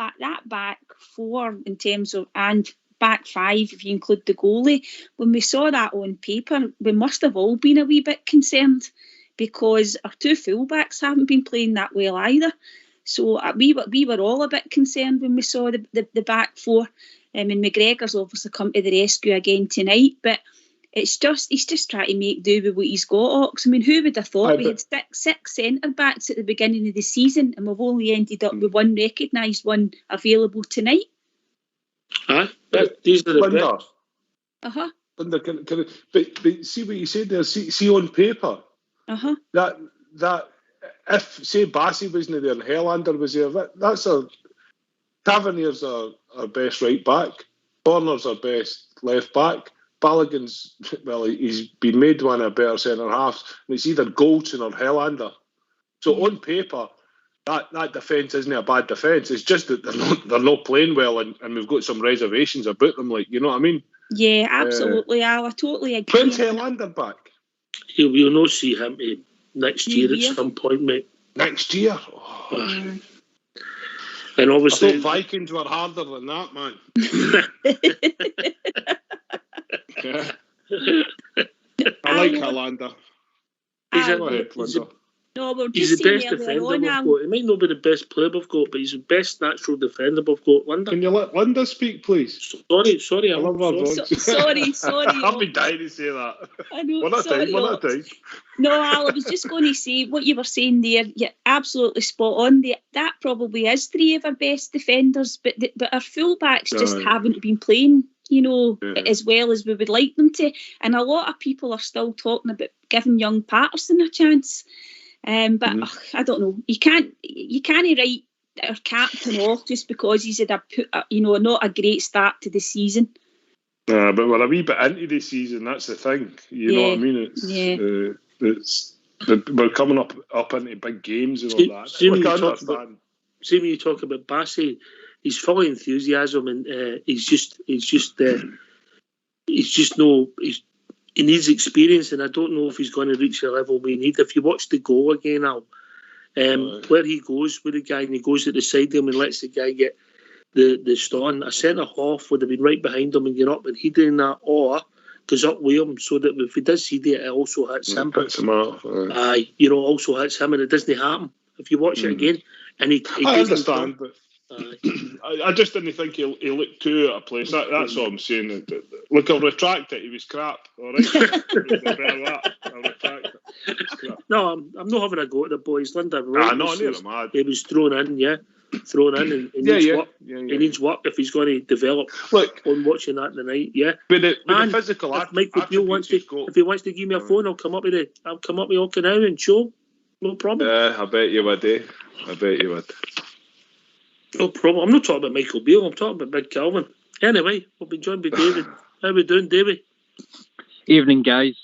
back four in terms of, and back five if you include the goalie, when we saw that on paper, we must have all been a wee bit concerned because our two fullbacks haven't been playing that well either. So we were all a bit concerned when we saw the back four. And McGregor's obviously come to the rescue again tonight, but he's just trying to make do with what he's got, Ox. I mean, who would have thought we had six centre-backs at the beginning of the season and we've only ended up with one recognised one available tonight? These are the Linda. best. Linda, but see what you said there. See on paper. That if say Bassey wasn't there and Helander was there, that's Tavernier's our best right back. Horner's our best left back. Balogun's, well, he's been made one of better centre halves, and it's either Goldson or Helander. So on paper, that defence isn't a bad defence. It's just that they're not playing well, and we've got some reservations about them. Like, you know what I mean? Yeah, absolutely, Al. I totally agree. When's Helander back? We'll not see him next year at some point, mate. Next year? Oh. And obviously, I thought Vikings were harder than that, man. I like Helander. He's the best defender we've got. He might not be the best player we've got, but he's the best natural defender we've got. Linda, can you let Linda speak, please? Sorry, I love her voice. Sorry. I've been dying to say that. I know. One at a time. No, Al, I was just going to say what you were saying there. You're absolutely spot on. That probably is three of our best defenders, but our fullbacks just haven't been playing, as well as we would like them to. And a lot of people are still talking about giving young Patterson a chance. But I don't know. You can't write our captain off just because he's had not a great start to the season. But we're a wee bit into the season. That's the thing. You know what I mean? We're coming up into big games and all that. See when you talk about Bassey, he's full of enthusiasm, and he needs experience, and I don't know if he's going to reach the level we need. If you watch the goal again, Al, where he goes with the guy and he goes at the side of him and lets the guy get the stun, a centre half would have been right behind him and get up, and he doing that, or goes up with him so that if he does see that, it also hits him. Puts him off. Also hits him, and it doesn't happen if you watch it again. And he I understand, but I just didn't think he looked too out of place. That's all I'm saying. Look, I'll retract it. He was crap. All right. I'll retract it. No, I'm not having a go at the boys. Linda, he was thrown in, and he needs work. He needs work if he's going to develop. Look, on watching that tonight, But the physical, if Michael Beale wants to give me a phone, I'll come up with Okinawa and show. No problem. I bet you would. No problem. I'm not talking about Michael Beale. I'm talking about Big Calvin. Anyway, we'll be joined by David. How we doing, David? Evening, guys.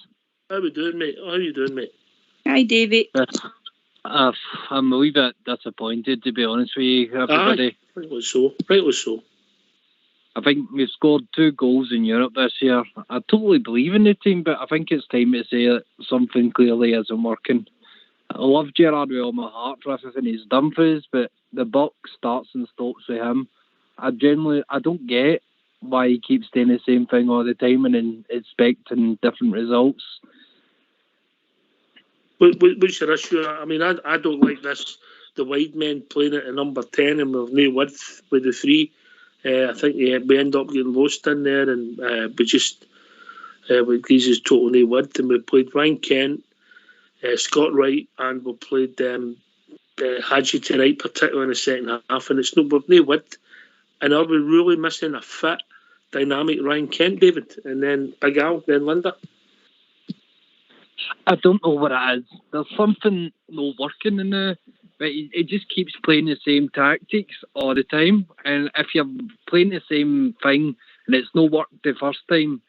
How we doing, mate? How you doing, mate? Hi, David. I'm a wee bit disappointed, to be honest with you, everybody. Rightly so. I think we've scored 2 goals in Europe this year. I totally believe in the team, but I think it's time to say that something clearly isn't working. I love Gerrard with all my heart for everything he's done for us, but the buck starts and stops with him. I don't get why he keeps doing the same thing all the time and expecting different results. What's your issue? I mean, I don't like this. The wide men playing it at number 10 and with no width with the 3. I think we end up getting lost in there, and we just with these total no width, and we played Ryan Kent, Scott Wright, and we played Hadji tonight, particularly in the second half, and it's no width. And are we really missing a fit, dynamic Ryan Kent, David, and then Big Al, then Linda? I don't know what it is. There's something not working in there, but he just keeps playing the same tactics all the time. And if you're playing the same thing and it's not worked the first time,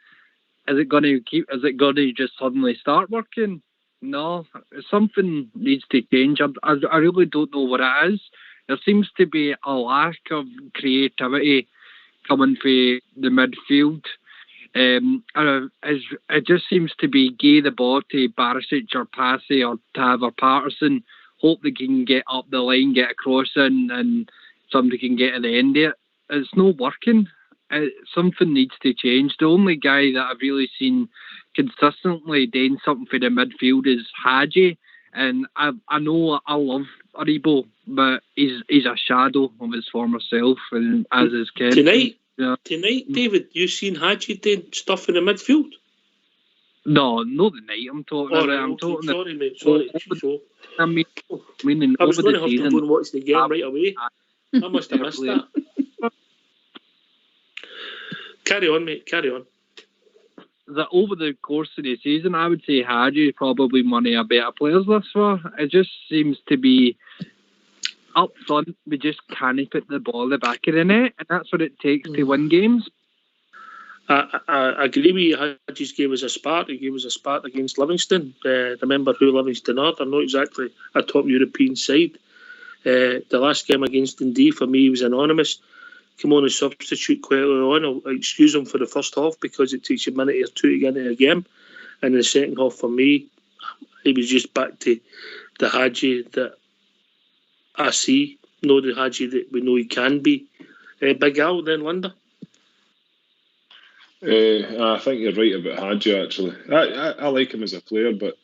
is it going to just suddenly start working? No, something needs to change. I really don't know what it is. There seems to be a lack of creativity coming from the midfield. It just seems to be give the ball to Barisic or Passy or Tav or Patterson, hope they can get up the line, get a cross in, and somebody can get at the end of it. It's not working. Something needs to change. The only guy that I've really seen consistently doing something for the midfield is Hadji, and I know I love Aribo, but he's a shadow of his former self, and as is Ken. Tonight, David, you seen Hadji doing stuff in the midfield? No, not the night I'm talking about. Right, I'm talking sorry, mate. Sorry. I mean, I was going to have season, to go and watch the game right away. I must have missed that. Carry on, mate. Carry on. That over the course of the season, I would say Hadji is probably one of our better players this far. It just seems to be up front, we just can't put the ball in the back of the net, and that's what it takes to win games. I agree with you. Hadji's gave us a spark. He gave us a spark against Livingston. Remember who Livingston are? They're not exactly a top European side. The last game against Dundee, for me, was anonymous. Come on as substitute quite early on. I'll excuse him for the first half because it takes a minute or two to get into a game. And in the second half, for me, he was just back to the Hadji that I see, not the Hadji that we know he can be. Big Al, then Linda. I think you're right about Hadji, actually. I like him as a player, but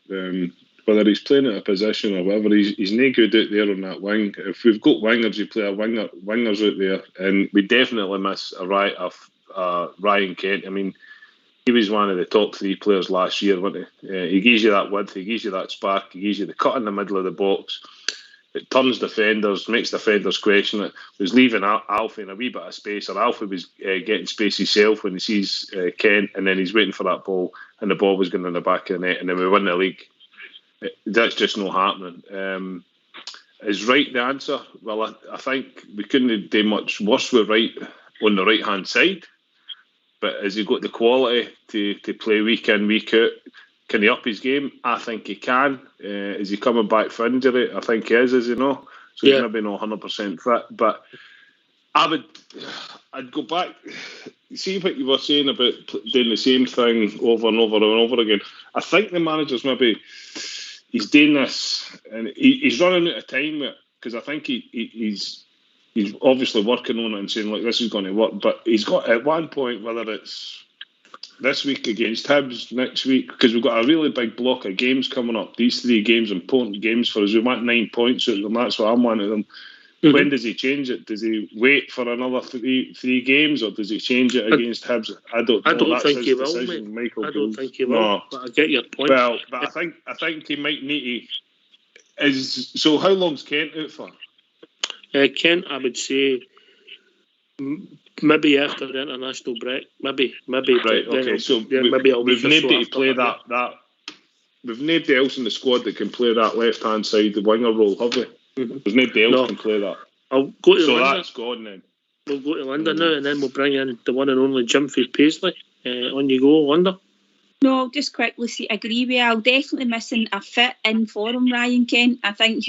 whether he's playing at a position or whatever, he's no good out there on that wing. If we've got wingers, you play wingers out there, and we definitely miss Ryan Kent. I mean, he was one of the top three players last year, wasn't he? He gives you that width, he gives you that spark, he gives you the cut in the middle of the box. It turns defenders, makes defenders question it. Was leaving Alfie in a wee bit of space, or Alfie was getting space himself when he sees Kent, and then he's waiting for that ball, and the ball was going in the back of the net, and then we win the league. That's just not happening. Is Wright the answer? Well, I think we couldn't do much worse with Wright on the right-hand side, but has he got the quality to play week in, week out? Can he up his game? I think he can. Is he coming back for injury? I think he is you know? So he's maybe not 100% fit. But I'd go back. See what you were saying about doing the same thing over and over and over again. I think the manager's maybe... He's doing this, and he's running out of time because I think he's obviously working on it and saying, like, this is going to work. But he's got, at one point, whether it's this week against Hibs, next week, because we've got a really big block of games coming up. These 3 games, important games for us. We want 9 points out of them. That's what I'm one of them. Mm-hmm. When does he change it? Does he wait for another three games, or does he change it against Hibs? I don't know. I don't think he will, mate. Michael, I don't think he will. No. But I get your point. Well, but I think he might need to. So how long's Kent out for? Kent, I would say maybe after the international break. Maybe. Right. Okay. So maybe we've nobody to play that. We've nobody else in the squad that can play that left-hand side, the winger role, have we? Mm-hmm. There's nobody else can play that. I'll go to so Linda. That's gone then. We'll go to Linda now, and then we'll bring in the one and only Jim Paisley. On you go, Linda. No, I'll just quickly agree with you. I'll definitely missing a fit in for him, Ryan Kent. I think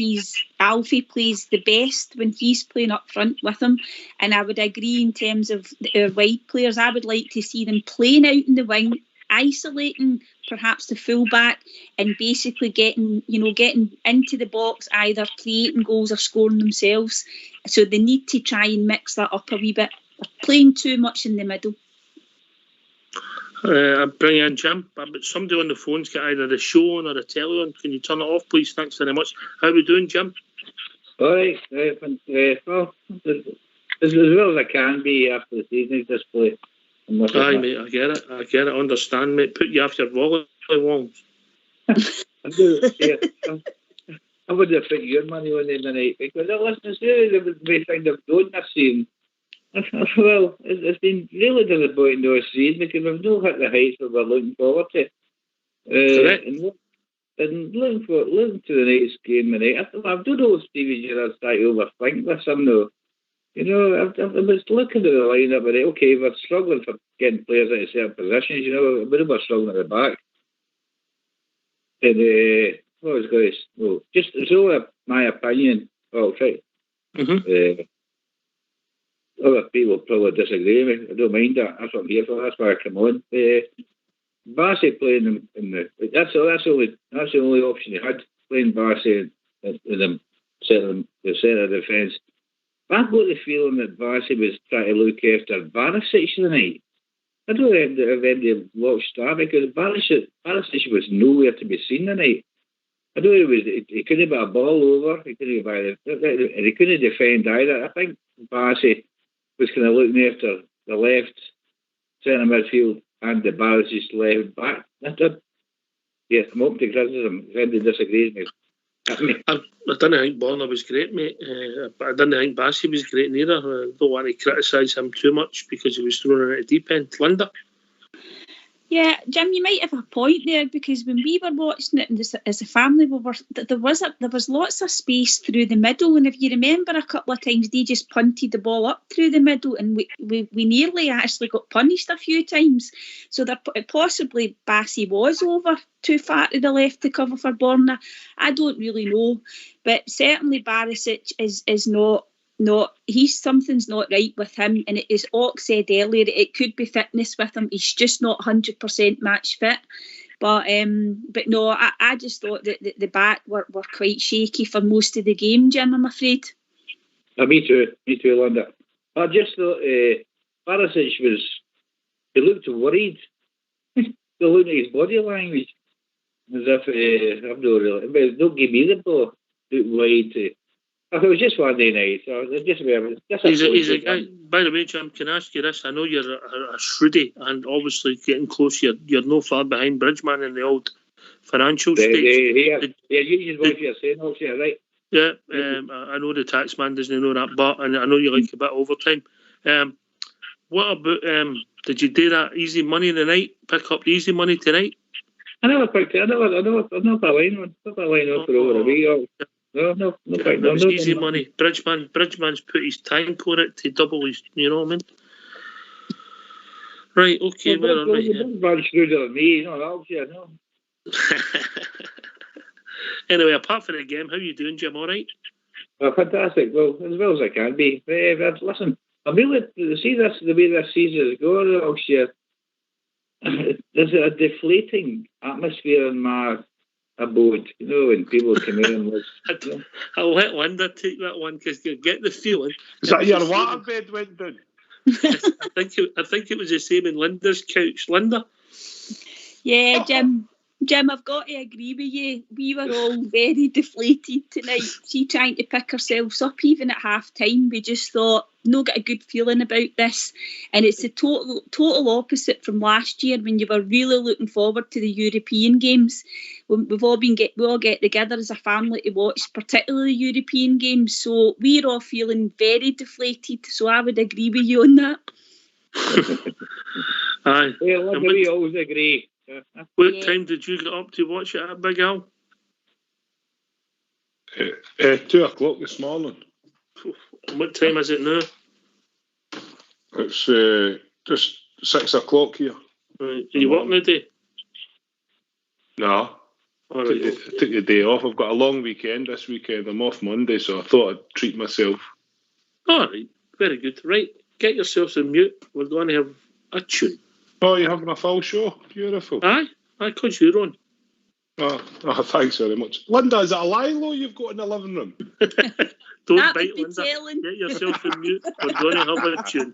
Alfie plays the best when he's playing up front with him. And I would agree in terms of our wide players. I would like to see them playing out in the wing, isolating perhaps the fullback, and basically getting into the box, either creating goals or scoring themselves. So they need to try and mix that up a wee bit. They're playing too much in the middle. I'll bring in Jim, but somebody on the phone's got either the show on or the telly on. Can you turn it off, please? Thanks very much. How are we doing, Jim? All right. Well, as well as I can be after the season display. Aye, mate, I get it. Understand, mate. Put you off your volley walls. I would have put your money on them tonight because I listen to they think they've done this season. Well, it's been really disappointing this season because we've not hit the heights that we're looking forward to. Correct. And looking to the next game tonight, I don't know if Stevie Gerrard's starting to overthink this. I'm not. You know, I was looking at the lineup and okay, we're struggling for getting players out of certain positions. You know, we're struggling at the back. And what was going to no, just it's all my opinion. Oh, right. Other people probably disagree with me. I don't mind that. That's what I'm here for. That's why I come on. Bassey playing in the that's the only option he had, playing Bassey in the centre of defence. I've got the feeling that Bassey was trying to look after Barisic tonight. I don't think that I've watched that because Barisic was nowhere to be seen tonight. I don't know he couldn't get a ball over, he couldn't defend either. I think Bassey was kind of looking after the left centre midfield and the Barisic left back. I'm open to criticism if anybody disagrees with me. I didn't think Borna was great, mate. But I didn't think Bassey was great neither. I don't want to criticise him too much because he was thrown in at the deep end. Linda? Yeah, Jim, you might have a point there because when we were watching it as a family, there was lots of space through the middle, and if you remember, a couple of times they just punted the ball up through the middle, and we nearly actually got punished a few times. So possibly Bassey was over too far to the left to cover for Borna. I don't really know, but certainly Barisic is not. Something's not right with him, and as Ock said earlier, it could be fitness with him. He's just not 100% match fit. But no, I just thought that the back were quite shaky for most of the game, Jim, I'm afraid. Me too, Linda. I just thought Barisic he looked worried. He looked at his body language as if don't give me the ball. Looked worried. It was just one day night, so he's a guy. By the way, Jim, can I ask you this? I know you're a shrewdy and obviously getting close. You're no far behind Bridgman in the old financial stakes. You just what you're saying, also, right? Yeah, I know the taxman doesn't know that, but and I know you like a bit of overtime. What about did you do that easy money tonight? Pick up the easy money tonight? I never picked it. I never put a line on. Put a line on for over a week. No. It was easy money. Bridgman's put his tank on it to double his. You know what I mean? Right. Okay. Where are we? Bridgman's shrewder than me. No. Anyway, apart from the game, how are you doing, Jim? All right? Fantastic. Well, as well as I can be. Listen, I'm really see this the way this season is going. Obviously, there's a deflating atmosphere in my abode, when people come in and I'll let Linda take that one because you get the feeling. Is that your waterbed went down? I think it was the same in Linda's couch. Linda? Yeah, Jim, I've got to agree with you. We were all very deflated tonight. She trying to pick ourselves up even at half time. We just thought, no, get a good feeling about this. And it's the total opposite from last year when you were really looking forward to the European games. We all get together as a family to watch particularly European games. So we're all feeling very deflated. So I would agree with you on that. Aye. Well, we always agree. What time did you get up to watch it at, Big Al? 2 o'clock this morning. What time is it now? It's just 6 o'clock here. Right. Are you working today? No. Right, okay. I took the day off. I've got a long weekend this weekend. I'm off Monday, so I thought I'd treat myself. All right. Very good. Right. Get yourselves on mute. We're going to have a tune. Oh, you're having a full show? Beautiful. Aye, because you're on. Oh, thanks very much. Linda, is it a Lilo you've got in the living room? Don't that bite, Linda. Telling. Get yourself on mute. We're going to have a tune.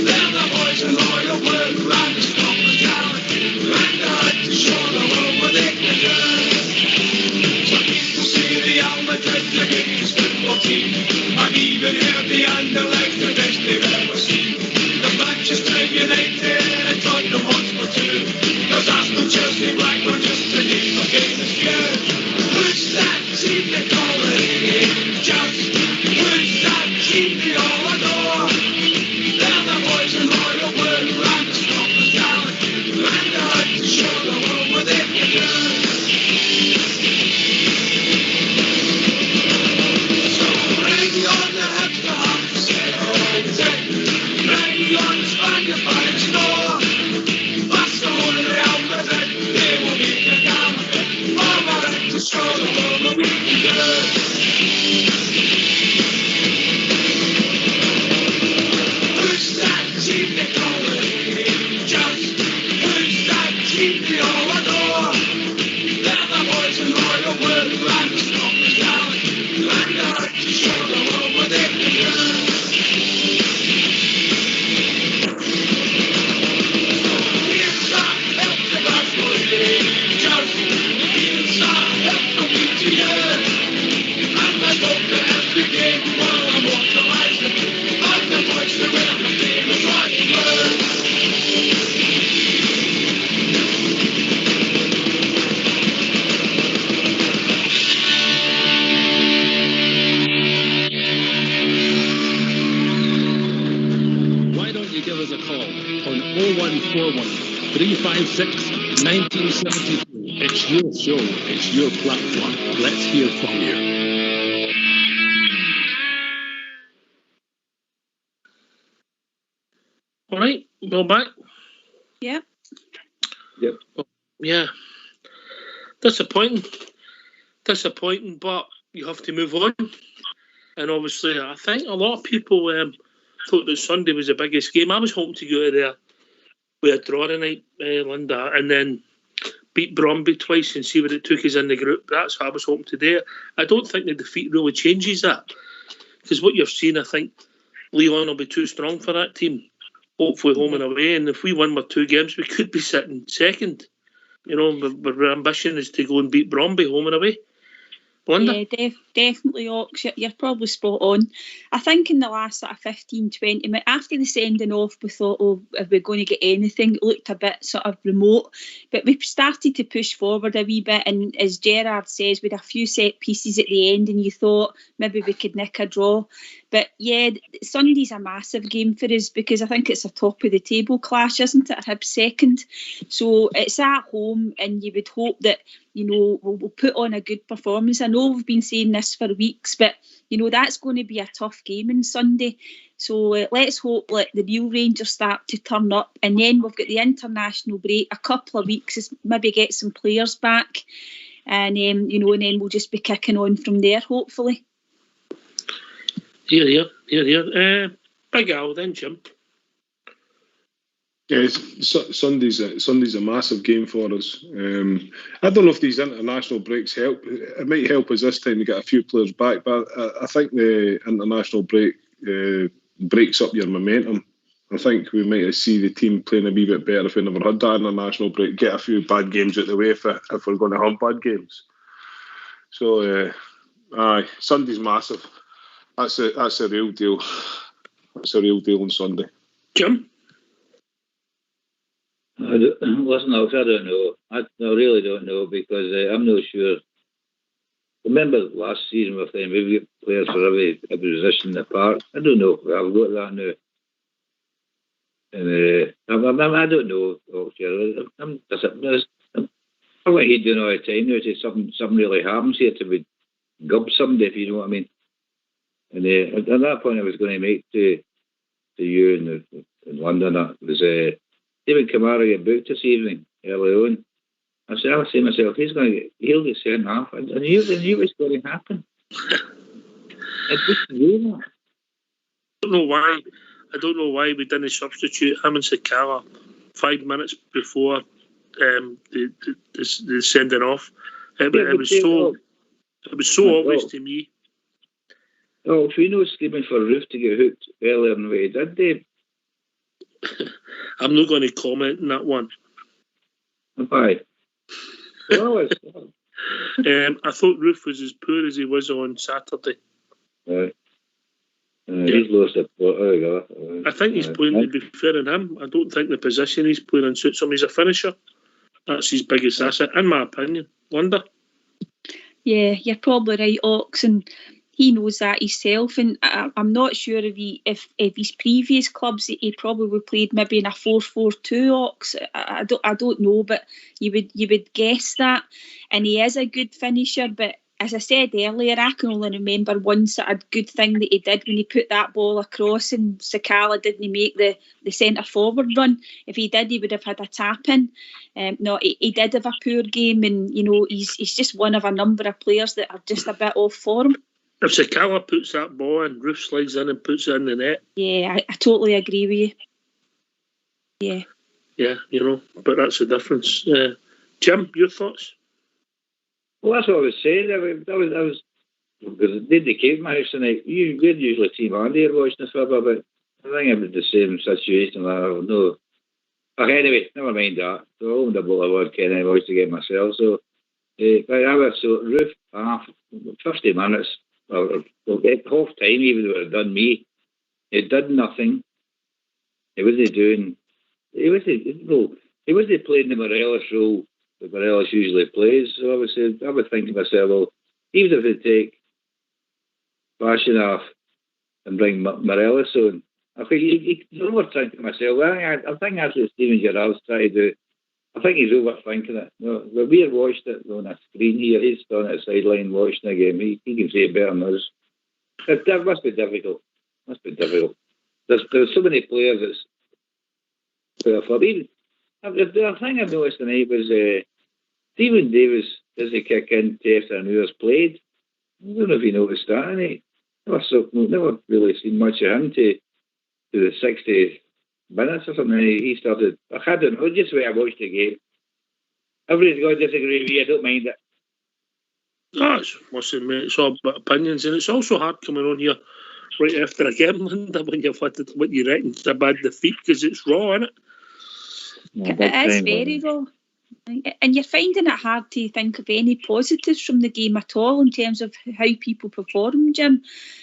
They're the boys and loyal work, and the stop the talent, and the Chelsea, Blackburn, just to name a famous few. Who's that team they call it? Just who's that team they all adore? They're the boys in Royal Blue and the Scotland talent, and they're out to show the world what they can do. So ready on the hips to have to say ready on the Spaniard by the store. That's the whole Real Madrid, they will make a damn of it. To show the world what we can do. Who's that team they call it? Just who's that team they all adore? They're the boys in Royal Blue and the Scotland talent, and they're out to show the world what they can do. Here's that help the Glasgow League. Just here's that help from me to you. And I hope that every game while I'm vocalising, and the voice that wear the famous rock and blue. Why don't you give us a call on 0141 356 1972. It's your show, it's your platform. Let's hear from you. All right, we're back. Yeah. Yep. Yeah. Disappointing, but you have to move on. And obviously, I think a lot of people thought that Sunday was the biggest game. I was hoping to go to there with a draw tonight, Linda, and then beat Bromby twice and see what it took us in the group. That's what I was hoping to do. I don't think the defeat really changes that, because what you've seen, I think Leon will be too strong for that team. Hopefully home and away, and if we win our 2 games, we could be sitting second. You know, but our ambition is to go and beat Bromby home and away. Linda? Yeah, definitely, Ox. You're probably spot on. I think in the last sort of 15, 20 minutes, after the sending off, we thought, oh, are we going to get anything? It looked a bit sort of remote. But we started to push forward a wee bit. And as Gerrard says, with a few set pieces at the end, and you thought maybe we could nick a draw. But yeah, Sunday's a massive game for us, because I think it's a top of the table clash, isn't it? Hibs second. So it's at home, and you would hope that, you know, we'll put on a good performance. I know we've been saying this for weeks, but, you know, that's going to be a tough game on Sunday. So let's hope that the real Rangers start to turn up. And then we've got the international break, a couple of weeks, maybe get some players back. And, you know, and then we'll just be kicking on from there, hopefully. Here. Big Al, then, Jim. Yeah, Sunday's a massive game for us. I don't know if these international breaks help. It might help us this time to get a few players back, but I think the international break breaks up your momentum. I think we might see the team playing a wee bit better if we never had that international break. Get a few bad games out of the way if we're going to have bad games. So, Sunday's massive. That's a real deal. That's a real deal on Sunday. Jim? Listen, Alex, I don't know. I really don't know, because I'm not sure. Remember last season with them, we've got players for every position in the park. I don't know. I've got that now. And I don't know. I'm what he's doing all the time now. To something really happens here to be gub somebody, if you know what I mean. And at that point, I was going to make to you in London. That was David Kamara get booked this evening early on. I said to myself, he'll get sent off. I knew it was going to happen. I don't know why we didn't substitute him and Sakala 5 minutes before the sending off. It was so obvious to me. Oh, if we know screaming for Roofe to get hooked earlier than what he did, Dave. I'm not going to comment on that one. Why? I thought Roofe was as poor as he was on Saturday. He's lost a plot. I think he's playing, to be fair on him. I don't think the position he's playing in suits him. He's a finisher. That's his biggest asset, in my opinion. Linda? Yeah, you're probably right, Ox, and he knows that himself. And I'm not sure if his previous clubs he probably played maybe in a 4-4-2, Ox. I don't know, but you would guess that. And he is a good finisher, but as I said earlier, I can only remember one sort of good thing that he did when he put that ball across and Sakala didn't make the centre forward run. If he did, he would have had a tap in. No, he did have a poor game, and he's just one of a number of players that are just a bit off form. If Sakala puts that ball in, Roofe slides in and puts it in the net. Yeah, I totally agree with you. Yeah. Yeah, but that's the difference. Jim, your thoughts? Well, that's what I was saying. I was because they came to my house tonight. We'd usually team Andy here watching this for a bit. I think it was the same situation. I don't know. Okay, anyway, never mind that. So I opened a bowl of vodka and I watched the game myself. So, Roofe, 50 minutes, or at half time, even though it had done me, it did nothing. He wasn't playing the Morelos role that Morelos usually plays. So I was thinking to myself, well, even if they take Bashan off and bring Morelos on, I think he's overthinking myself. I think that's what Steven Gerrard's trying to do. I think he's overthinking it. When we watched it on a screen here, he's on the sideline watching the game. He can see it better than us. That must be difficult. There's so many players that's for even. The thing I noticed tonight was Stephen Davis doesn't kick in after an hour's played. I don't know if you noticed that, innit? Never really seen much of him to the 60 minutes or something. He started. I don't know, just the way I watched the game. Everybody's got to disagree with you. I don't mind it. Listen, mate, it's all about opinions, and it's also hard coming on here right after a game, Linda, when you've had what you reckon's a bad defeat, because it's raw, isn't it? It is very raw. And you're finding it hard to think of any positives from the game at all in terms of how people perform, Jim.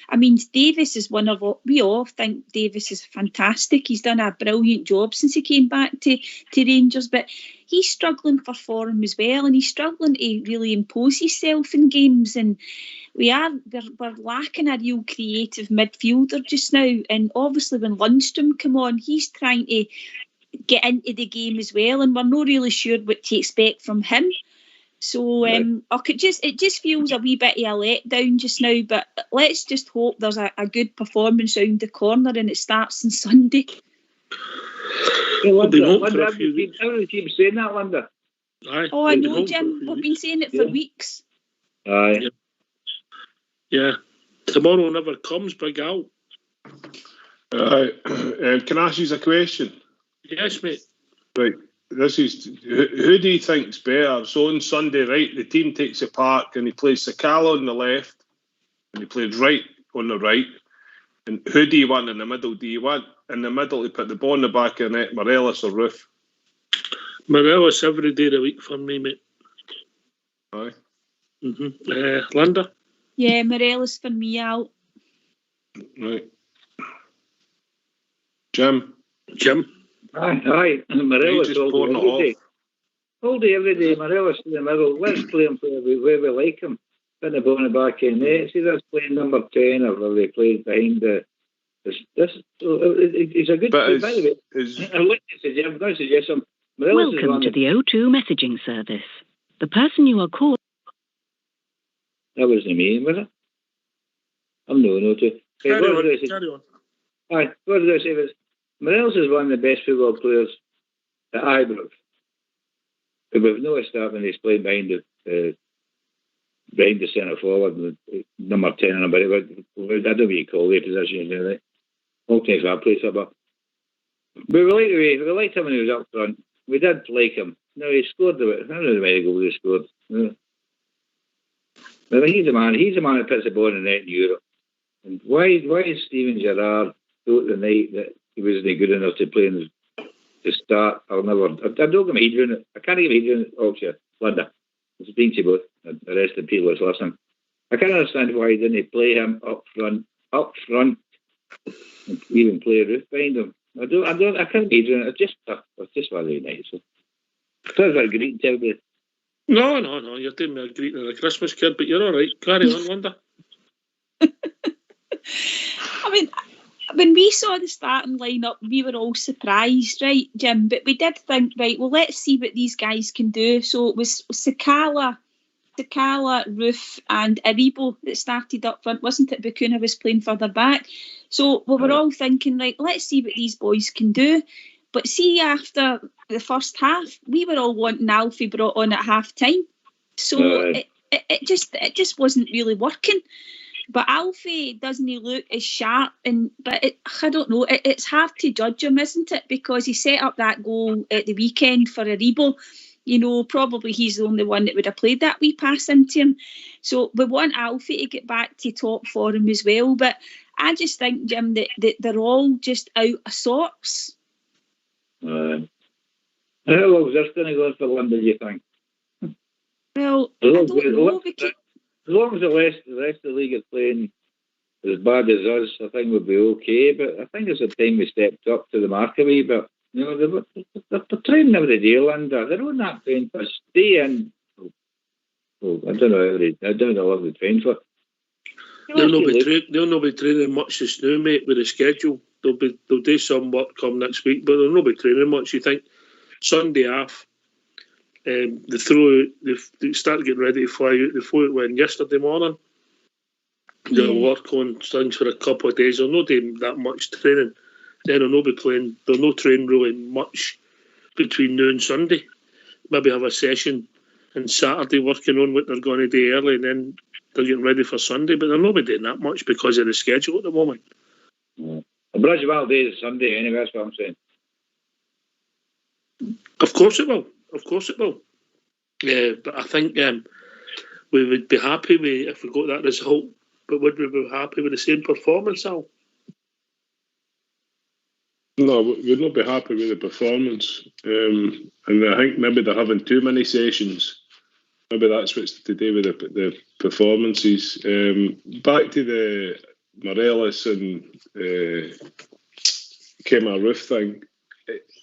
I mean, Davis is we all think Davis is fantastic. He's done a brilliant job since he came back to Rangers, but he's struggling for form as well, and he's struggling to really impose himself in games. And we're lacking a real creative midfielder just now. And obviously when Lundstrom come on, he's trying to get into the game as well, and we're not really sure what to expect from him. So it just feels a wee bit of a letdown just now, but let's just hope there's a good performance round the corner and it starts on Sunday. Linda, everybody keeps saying that, Linda. Aye, I know, Jim. We've been saying it for weeks. Aye. Yeah. Tomorrow never comes, Big Al. Can I ask you a question? Yes, mate. Right. This is who do you think's better? So on Sunday, right, the team takes a park and he plays Sakala on the left and he plays right on the right. And who do you want in the middle? Do you want in the middle to put the ball in the back of the net, Morelos or Roofe? Morelos every day of the week for me, mate. Aye. Linda? Yeah, Morelos for me out. Right. Jim? Aye. Morelos all day, every day. Morelos in the middle. Let's play him where we like him. Put the ball in the back of the net. See, that's playing number 10 or they play behind the. It's a good play. By the way, I'm going to suggest him. Welcome to the O2 messaging service. The person you are calling. That wasn't me, was it? I'm no O2. Carry on. Aye, what did I say was? Morelos is one of the best football players at Ibrox. But we've noticed that when he's playing behind the centre forward, number 10 or number 8. I don't know what you call the position, right? All times I played for, but we liked him when he was up front. We did like him. No, he scored I don't know how many goals he scored. No. But he's a man that puts the ball in the net in Europe. And why is Steven Gerrard thought the night that he wasn't good enough to play in the start? I don't get my head around it. I can't get my head around it. Oxford, Linda. It's been to both. The rest of the people that's listening. I can't understand why he didn't play him up front, and even play Roofe behind him. I can't get my head around it. It's just very nice. So. That's a great tell me. No, you're doing me a greeting of a Christmas kid, but you're all right. Carry on, Linda. I mean, when we saw the starting lineup, we were all surprised, right, Jim? But we did think, right, well, let's see what these guys can do. So it was Sakala, Roofe and Aribo that started up front, wasn't it? Bakuna was playing further back. So we were all thinking, right, let's see what these boys can do. But see, after the first half, we were all wanting Alfie brought on at half time. So it just wasn't really working. But Alfie doesn't he look as sharp, I don't know. It's hard to judge him, isn't it? Because he set up that goal at the weekend for Aribo. You know, probably he's the only one that would have played that wee pass into him. So we want Alfie to get back to top form as well. But I just think, Jim, that they're all just out of sorts. How long is this going to go for London, do you think? Well, I don't know. As long as the rest of the league is playing as bad as us, I think we'll be okay. But I think it's the time we stepped up to the mark a wee bit. You know, they're training every day, Linda. They're on that train for stay in. I don't know what they train for. They'll not be training much this new, mate, with the schedule. They'll do some work come next week, but they'll not be training much. You think Sunday half, they start getting ready to fly out. They flew out yesterday morning. They'll work on things for a couple of days. They'll not do that much training. Then they'll not be playing. They'll not train really much between now and Sunday. Maybe have a session on Saturday working on what they're going to do early, and then they're getting ready for Sunday. But they'll not be doing that much because of the schedule at the moment. A Bridgewell Day is Sunday anyway, that's what I'm saying. Of course it will. But I think we would be happy if we got that result. But would we be happy with the same performance, Al? No, we'd not be happy with the performance. And I think maybe they're having too many sessions. Maybe that's what's to do with the performances. Back to the Morelos and Kemar Roofe thing.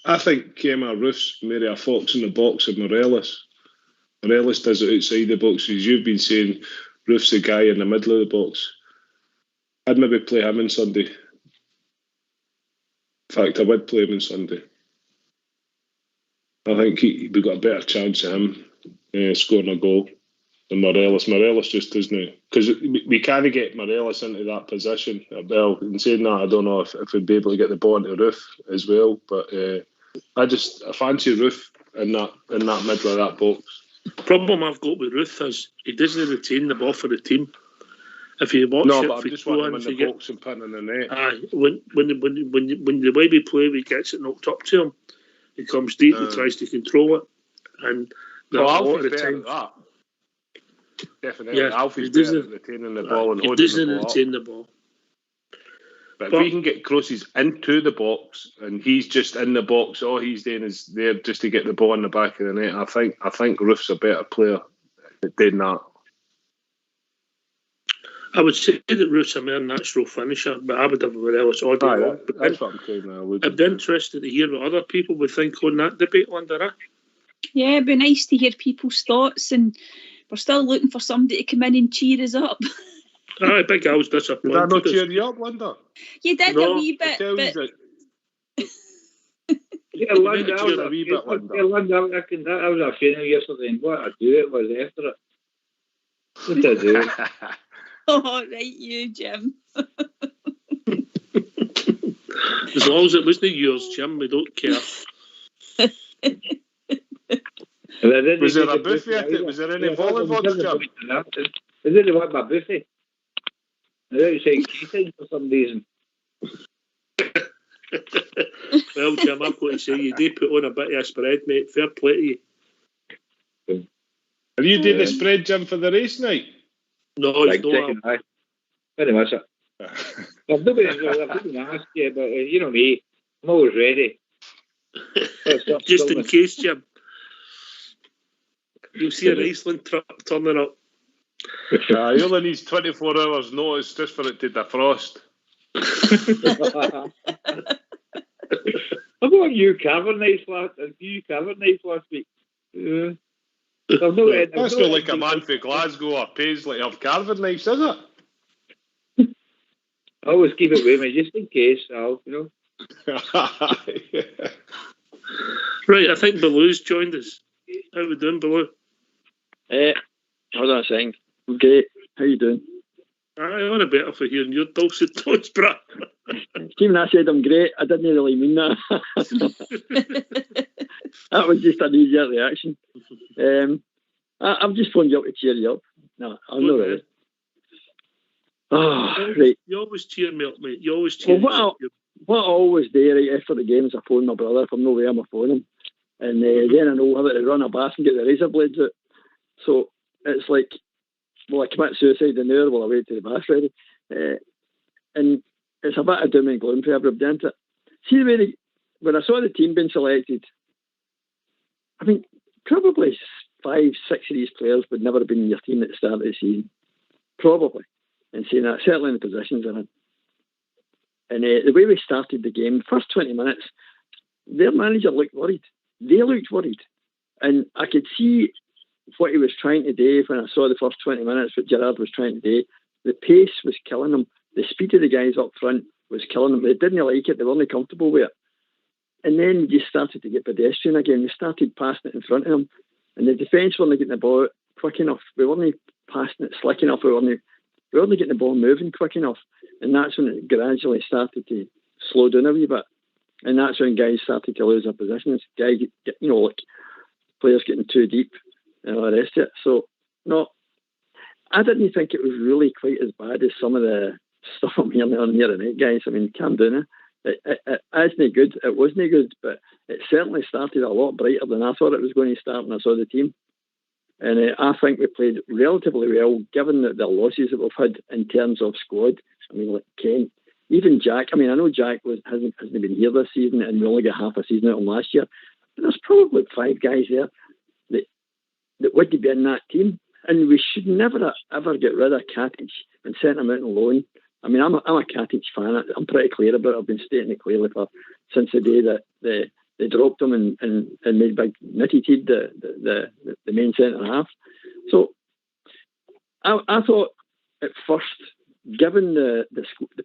I think Kemar Roofe's maybe a fox in the box of Morelos. Morelos does it outside the box. As you've been saying, Roofe's the guy in the middle of the box. I'd maybe play him on Sunday. In fact, I would play him on Sunday. I think we got a better chance of him scoring a goal than Morelos. Morelos just doesn't, because we can't get Morelos into that position. Well, in saying that, I don't know if we'd be able to get the ball into Roofe as well. But I fancy Roofe in that middle of that box. The problem I've got with Roofe is he doesn't retain the ball for the team. If you watch but I'm just wanting him in the box and putting in the net. When the way we play, he gets it knocked up to him. He comes deep, he tries to control it, and a lot of the time, that. Definitely, Alfie's better at retaining the ball and holding the ball. He doesn't retain the ball. But if we can get crosses into the box and he's just in the box, all he's doing is there just to get the ball in the back of the net. I think Roofe's a better player at doing that. I would say that Roofe's a more natural finisher, but I would have Morelos all day long. That's what I'm saying now. I'd be interested to hear what other people would think on that debate, Linda. Yeah, it'd be nice to hear people's thoughts, and we're still looking for somebody to come in and cheer us up. Aye, Big Al's disappointed. Did I not cheer you up, Linda? You did a wee bit, but... Yeah, Linda, I was a funeral yesterday, and what I do it was after it. What did I do? Oh, right, you, Jim. As long as it wasn't yours, Jim, we don't care. Was there a buffet at it? Was there any volleyball, Jim? I didn't want my buffet. I don't say cheating for some reason. Well, Jim, I've got to say, you do put on a bit of a spread, mate. Fair play to you. Have you done the spread, Jim, for the race night? No, it's not. Very much. I've not been asked yet, but you know me, I'm always ready. Just in case, Jim. You'll see an Iceland truck turning up. He only needs 24 hours notice just for it to defrost. How about you cavern nights last week? Yeah. That's not like a man for Glasgow or Paisley or carving knives, is it? I always keep it with me just in case, Al, Right, I think Baloo's joined us. How we doing, Baloo? Hold on a second. I'm great. How you doing? I want a better for hearing your dulcet tones, bruh. Stephen, I said I'm great. I didn't really mean that. That was just an easier reaction. I've just phoned you up to cheer you up. No, I'm not really. Oh, right. You always cheer me up, mate. You always cheer me up. What I always do right after the games, I phone my brother. If I'm not there, I'm phone him. And then I know how to run a bath and get the razor blades out. So it's like, will I commit suicide in there? Will I wait till the bath's ready? And it's a bit of doom and gloom for everybody, isn't it? See, when I saw the team being selected, I mean, probably 5-6 of these players would never have been in your team at the start of the season. Probably. And saying that, certainly in the positions they're in. And the way we started the game, first 20 minutes, their manager looked worried. They looked worried. And I could see what he was trying to do when I saw the first 20 minutes, what Gerrard was trying to do. The pace was killing them. The speed of the guys up front was killing them. They didn't like it. They weren't comfortable with it. And then you started to get pedestrian again. You started passing it in front of them. And the defence weren't getting the ball quick enough. We weren't passing it slick enough. We weren't getting the ball moving quick enough. And that's when it gradually started to slow down a wee bit. And that's when guys started to lose their positions. Guys, like players getting too deep and all the rest of it. So, no, I didn't think it was really quite as bad as some of the stuff I'm hearing on here tonight, guys. I mean, calm down. It isn't good. It wasn't good, but it certainly started a lot brighter than I thought it was going to start when I saw the team. And I think we played relatively well, given the losses that we've had in terms of squad. I mean, like Kent, even Jack. I mean, I know Jack hasn't been here this season, and we only got half a season out of last year. But there's probably 5 guys there that wouldn't be in that team. And we should never ever get rid of Katic and send him out on loan. I mean, I'm a Katic fan. I'm pretty clear about it. I've been stating it clearly since the day that they dropped him and made Big Nitty Teed the main centre half. So I thought at first, given the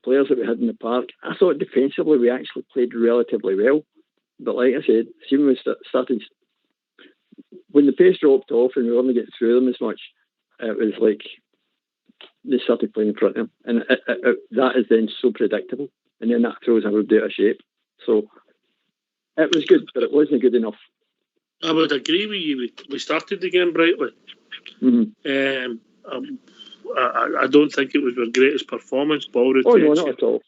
players that we had in the park, I thought defensively we actually played relatively well. But like I said, when we started, when the pace dropped off and we weren't getting through them as much, it was like they started playing in front of them, and that is then so predictable, and then that throws everybody out of shape. So it was good, but it wasn't good enough. I would agree with you. We started the game brightly. Mm-hmm. I don't think it was our greatest performance. Ball retention, no, not at all.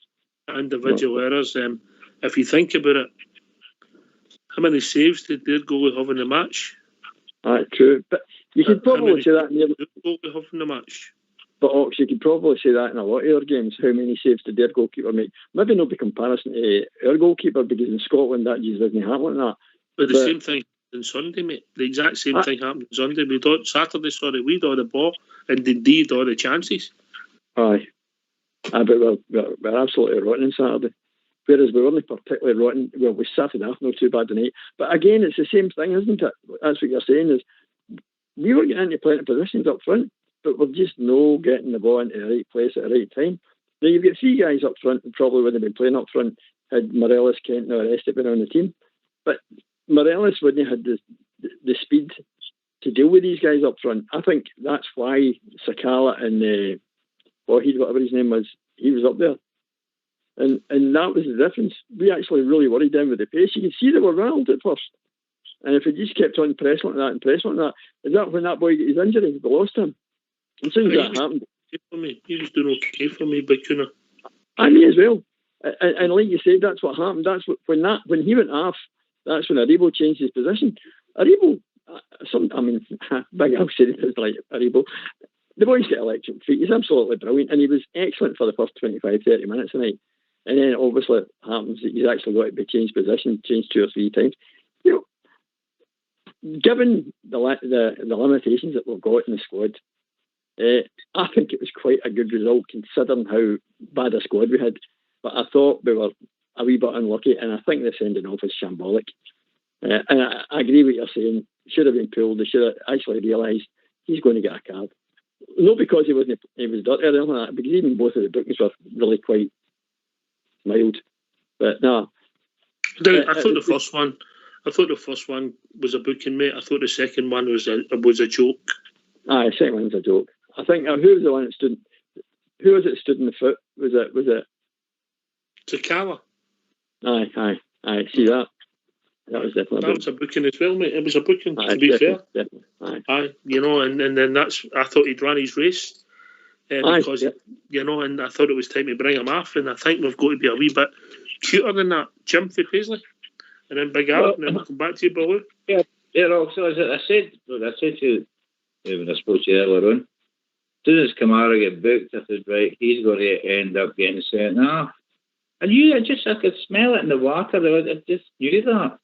Individual errors. If you think about it, how many saves did their goalie have in the match? True, but you could probably say that in their goalie have in the match. But Ox, you could probably say that in a lot of our games. How many saves did their goalkeeper make? Maybe not by comparison to our goalkeeper, because in Scotland that just doesn't happen like that. But the same thing on Sunday, mate. The exact same thing happened on Sunday. We'd all the ball and indeed all the chances. Aye. But we're absolutely rotten on Saturday. Whereas we weren't particularly rotten. Well, we started off not too bad tonight. But again, it's the same thing, isn't it? That's what you're saying, is we were getting into plenty of positions up front, but we're just no getting the ball into the right place at the right time. Now, you've got 3 guys up front who probably wouldn't have been playing up front had Morelos, Kent and the rest of it been on the team. But Morelos wouldn't have had the speed to deal with these guys up front. I think that's why Sakala and whatever his name was, he was up there. And that was the difference. We actually really worried them with the pace. You can see they were rattled at first. And if it just kept on pressing like that, is that when that boy got his injury, we lost him? And soon as that happened, he was doing okay for me, but and me as well. And like you said, that's what happened. That's what when he went off, that's when Aribo changed his position. Aribo, Big Al said it was like Aribo. The boy's got electric feet. He's absolutely brilliant, and he was excellent for the first 25-30 minutes tonight. And then obviously it happens that he's actually got to be changed position, changed 2 or 3 times. Given the limitations that we've got in the squad, I think it was quite a good result considering how bad a squad we had. But I thought we were a wee bit unlucky, and I think the sending off is shambolic. And I agree with what you're saying. Should have been pulled. They should have actually realised he's going to get a card. Not because he was dirty or anything like that, because even both of the bookings were really quite mild. But no. I thought the first one was a booking, mate. I thought the second one was a joke. Aye, the second one was a joke. I think who was the one that stood? Who was it stood in the foot? Was it? Takala. Aye. See that? That was definitely. That was a booking as well, mate. It was a booking. Aye, to be fair. Definitely. Aye. And then that's. I thought he'd run his race. Because and I thought it was time to bring him off, and I think we've got to be a wee bit cuter than that. Jim for Paisley, and then Big Al, and then we'll come back to you, Baloo. Yeah, so as I said to you when I spoke to you earlier on, as soon as Kamara get booked, I said, right, he's going to end up getting sent off. I could smell it in the water. I just knew that.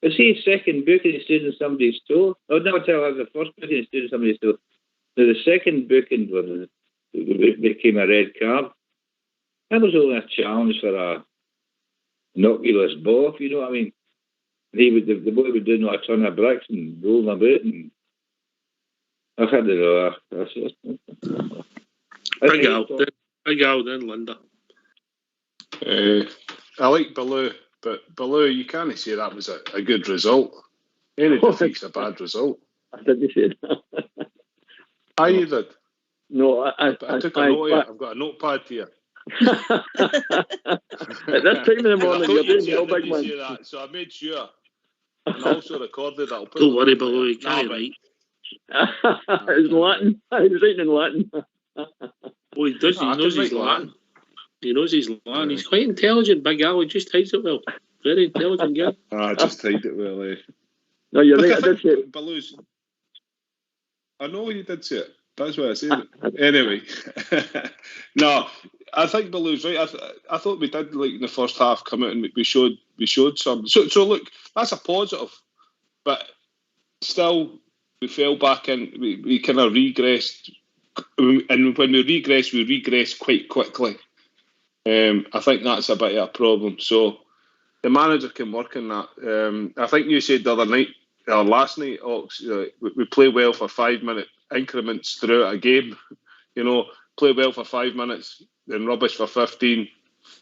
I see his second booking, he stood in somebody's store. Oh, no, tell us the first booking, he stood in somebody's store. So the second booking became a red card. That was only a challenge for a innocuous ball, if you know what I mean. The boy would do a ton of bricks and rolling about, and I had to know. Big Al, then Linda. I like Baloo, but Baloo, you can't say that was a good result. Any defeat's a bad result. I didn't say that. You did. No, I took a note here. I've got a notepad here. At this time in the morning, you're doing your big one. That, so I made sure. And also recorded that. Don't worry, Baloo, you can't write. It's Latin. I was writing in Latin. Oh, he does. He knows he's Latin. He knows he's Latin. He's quite intelligent, Big Al. He just hides it well. Very intelligent guy. I just hide it well, eh? No, you're right. I did say it. Baloo's. I know you did say it. That's why I said it. Anyway. No, I think Baloo's right. I thought we did, like, in the first half come out and we showed some. So look, that's a positive. But still, we fell back in. We kind of regressed. And when we regress quite quickly. I think that's a bit of a problem. So the manager can work on that. I think you said the other night, or last night, Ox, we play well for 5-minute increments throughout a game. Play well for 5 minutes, then rubbish for 15,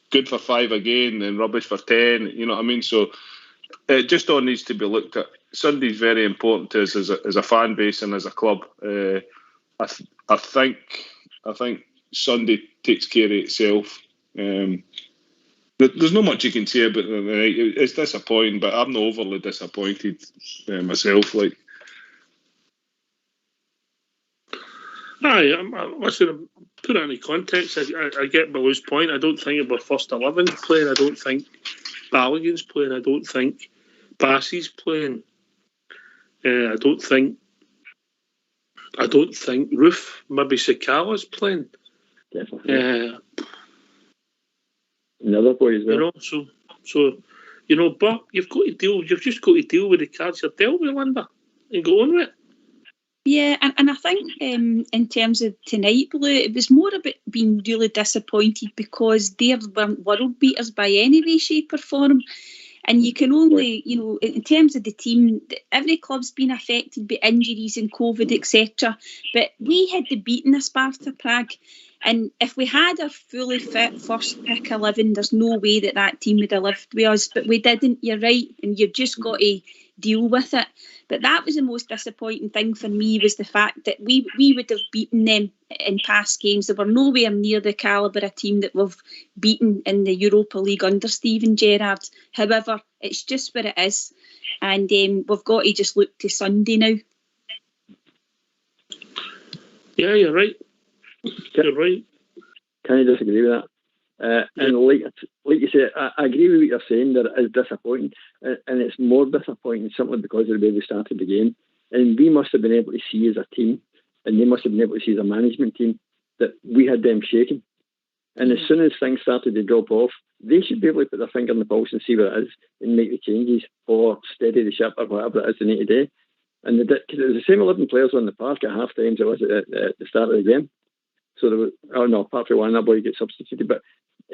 good for 5 again, then rubbish for 10. You know what I mean? So it just all needs to be looked at. Sunday's very important to us as a fan base and as a club. I think Sunday takes care of itself. There's not much you can say about it. It's disappointing, but I'm not overly disappointed myself. Like, listen, put it in context. I get Baloo's point. I don't think it was first 11 playing. I don't think Balogun's playing. I don't think Bassey's playing. I don't think Roofe, maybe Sakala's playing. Definitely. Another boy as well. But you've just got to deal with the cards you're dealt with, Linda, and go on with it. Yeah, and I think in terms of tonight, Blue, it was more about being really disappointed because they weren't world beaters by any way, shape or form. And you can only, in terms of the team, every club's been affected by injuries and COVID, etc. But we had the beating of Sparta Prague. And if we had a fully fit first pick 11, there's no way that team would have lived with us. But we didn't, you're right. And you've just got to deal with it. But that was the most disappointing thing for me, was the fact that we would have beaten them in past games. They were nowhere near the calibre of team that we've beaten in the Europa League under Steven Gerrard. However, it's just what it is. And we've got to just look to Sunday now. Yeah, you're right. You're right. Can I disagree with that? And like you said, I agree with what you're saying. That it is disappointing, and it's more disappointing simply because of the way we started the game. And we must have been able to see as a team, and they must have been able to see as a management team, that we had them shaking. And as soon as things started to drop off, they should be able to put their finger on the pulse and see what it is and make the changes or steady the ship or whatever it is they need to do. And because it was the same 11 players on the park at half time as it was at the start of the game. So there was, apart from one, that boy gets substituted, but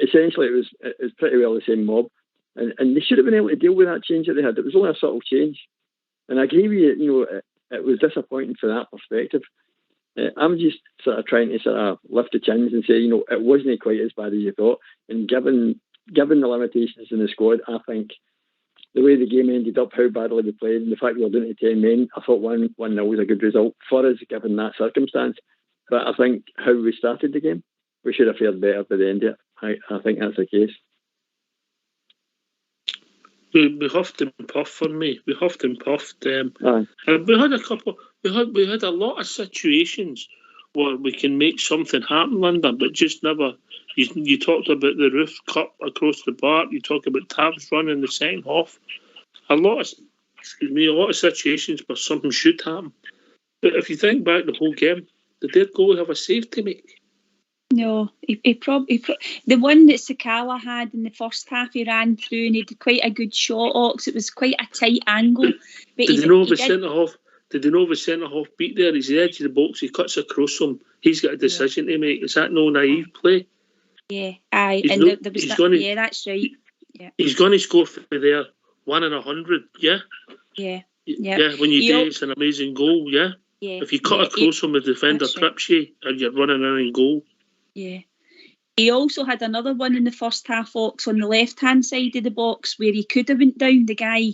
essentially it was pretty well the same mob. And they should have been able to deal with that change that they had. It was only a subtle change. And I agree with you, it was disappointing from that perspective. I'm just sort of trying to sort of lift the chins and say, it wasn't quite as bad as you thought. And given the limitations in the squad, I think the way the game ended up, how badly we played, and the fact we were down to 10 men, I thought 1-0 was a good result for us, given that circumstance. But I think how we started the game, we should have fared better by the end of it. I think that's the case. We huffed and puffed for me. We huffed and puffed. And we had a couple. We had a lot of situations where we can make something happen, Linda, but just never. You talked about the Roofe cut across the park. You talk about Tabs running in the second half. A lot of situations where something should happen. But if you think back the whole game, did their goal have a save to make? No, he probably the one that Sakala had in the first half, he ran through and he did quite a good shot. Ox, it was quite a tight angle. But Did you know the centre half? Did you know the centre half beat there? He's the edge of the box. He cuts across him. He's got a decision to make. Is that no naive play? Yeah, aye, He's and no- there was he's that. gonna- Yeah, that's right. Yeah, He's going to score for there 1 in 100. Yeah, yeah, yeah. When you do, it's an amazing goal. Yeah. yeah. If you cut across him, the defender that's right. trips you, and you're running in and goal. Yeah. He also had another one in the first half, Ox, on the left-hand side of the box where he could have went down. The guy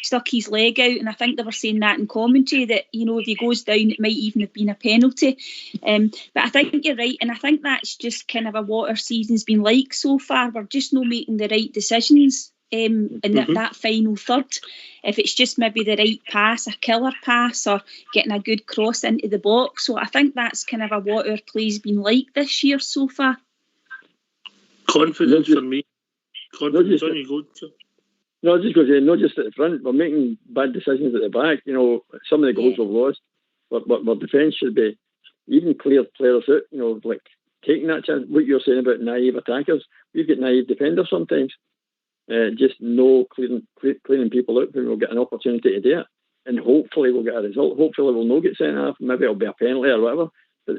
stuck his leg out, and I think they were saying that in commentary that, if he goes down, it might even have been a penalty. But I think you're right, and I think that's just kind of what our season's been like so far. We're just not making the right decisions in that final third. If it's just maybe the right pass, a killer pass, or getting a good cross into the box. So I think that's kind of what our play's been like this year so far. Confidence for me. Confidence on you go. No, just because not just at the front, we're making bad decisions at the back. Some of the goals we've lost, but defence should be even clear players out. Like taking that chance. What you're saying about naive attackers, we've got naive defenders sometimes. Just no clearing people out when we'll get an opportunity to do it, and hopefully we'll get a result. Hopefully we'll not get sent off. Maybe it'll be a penalty or whatever. But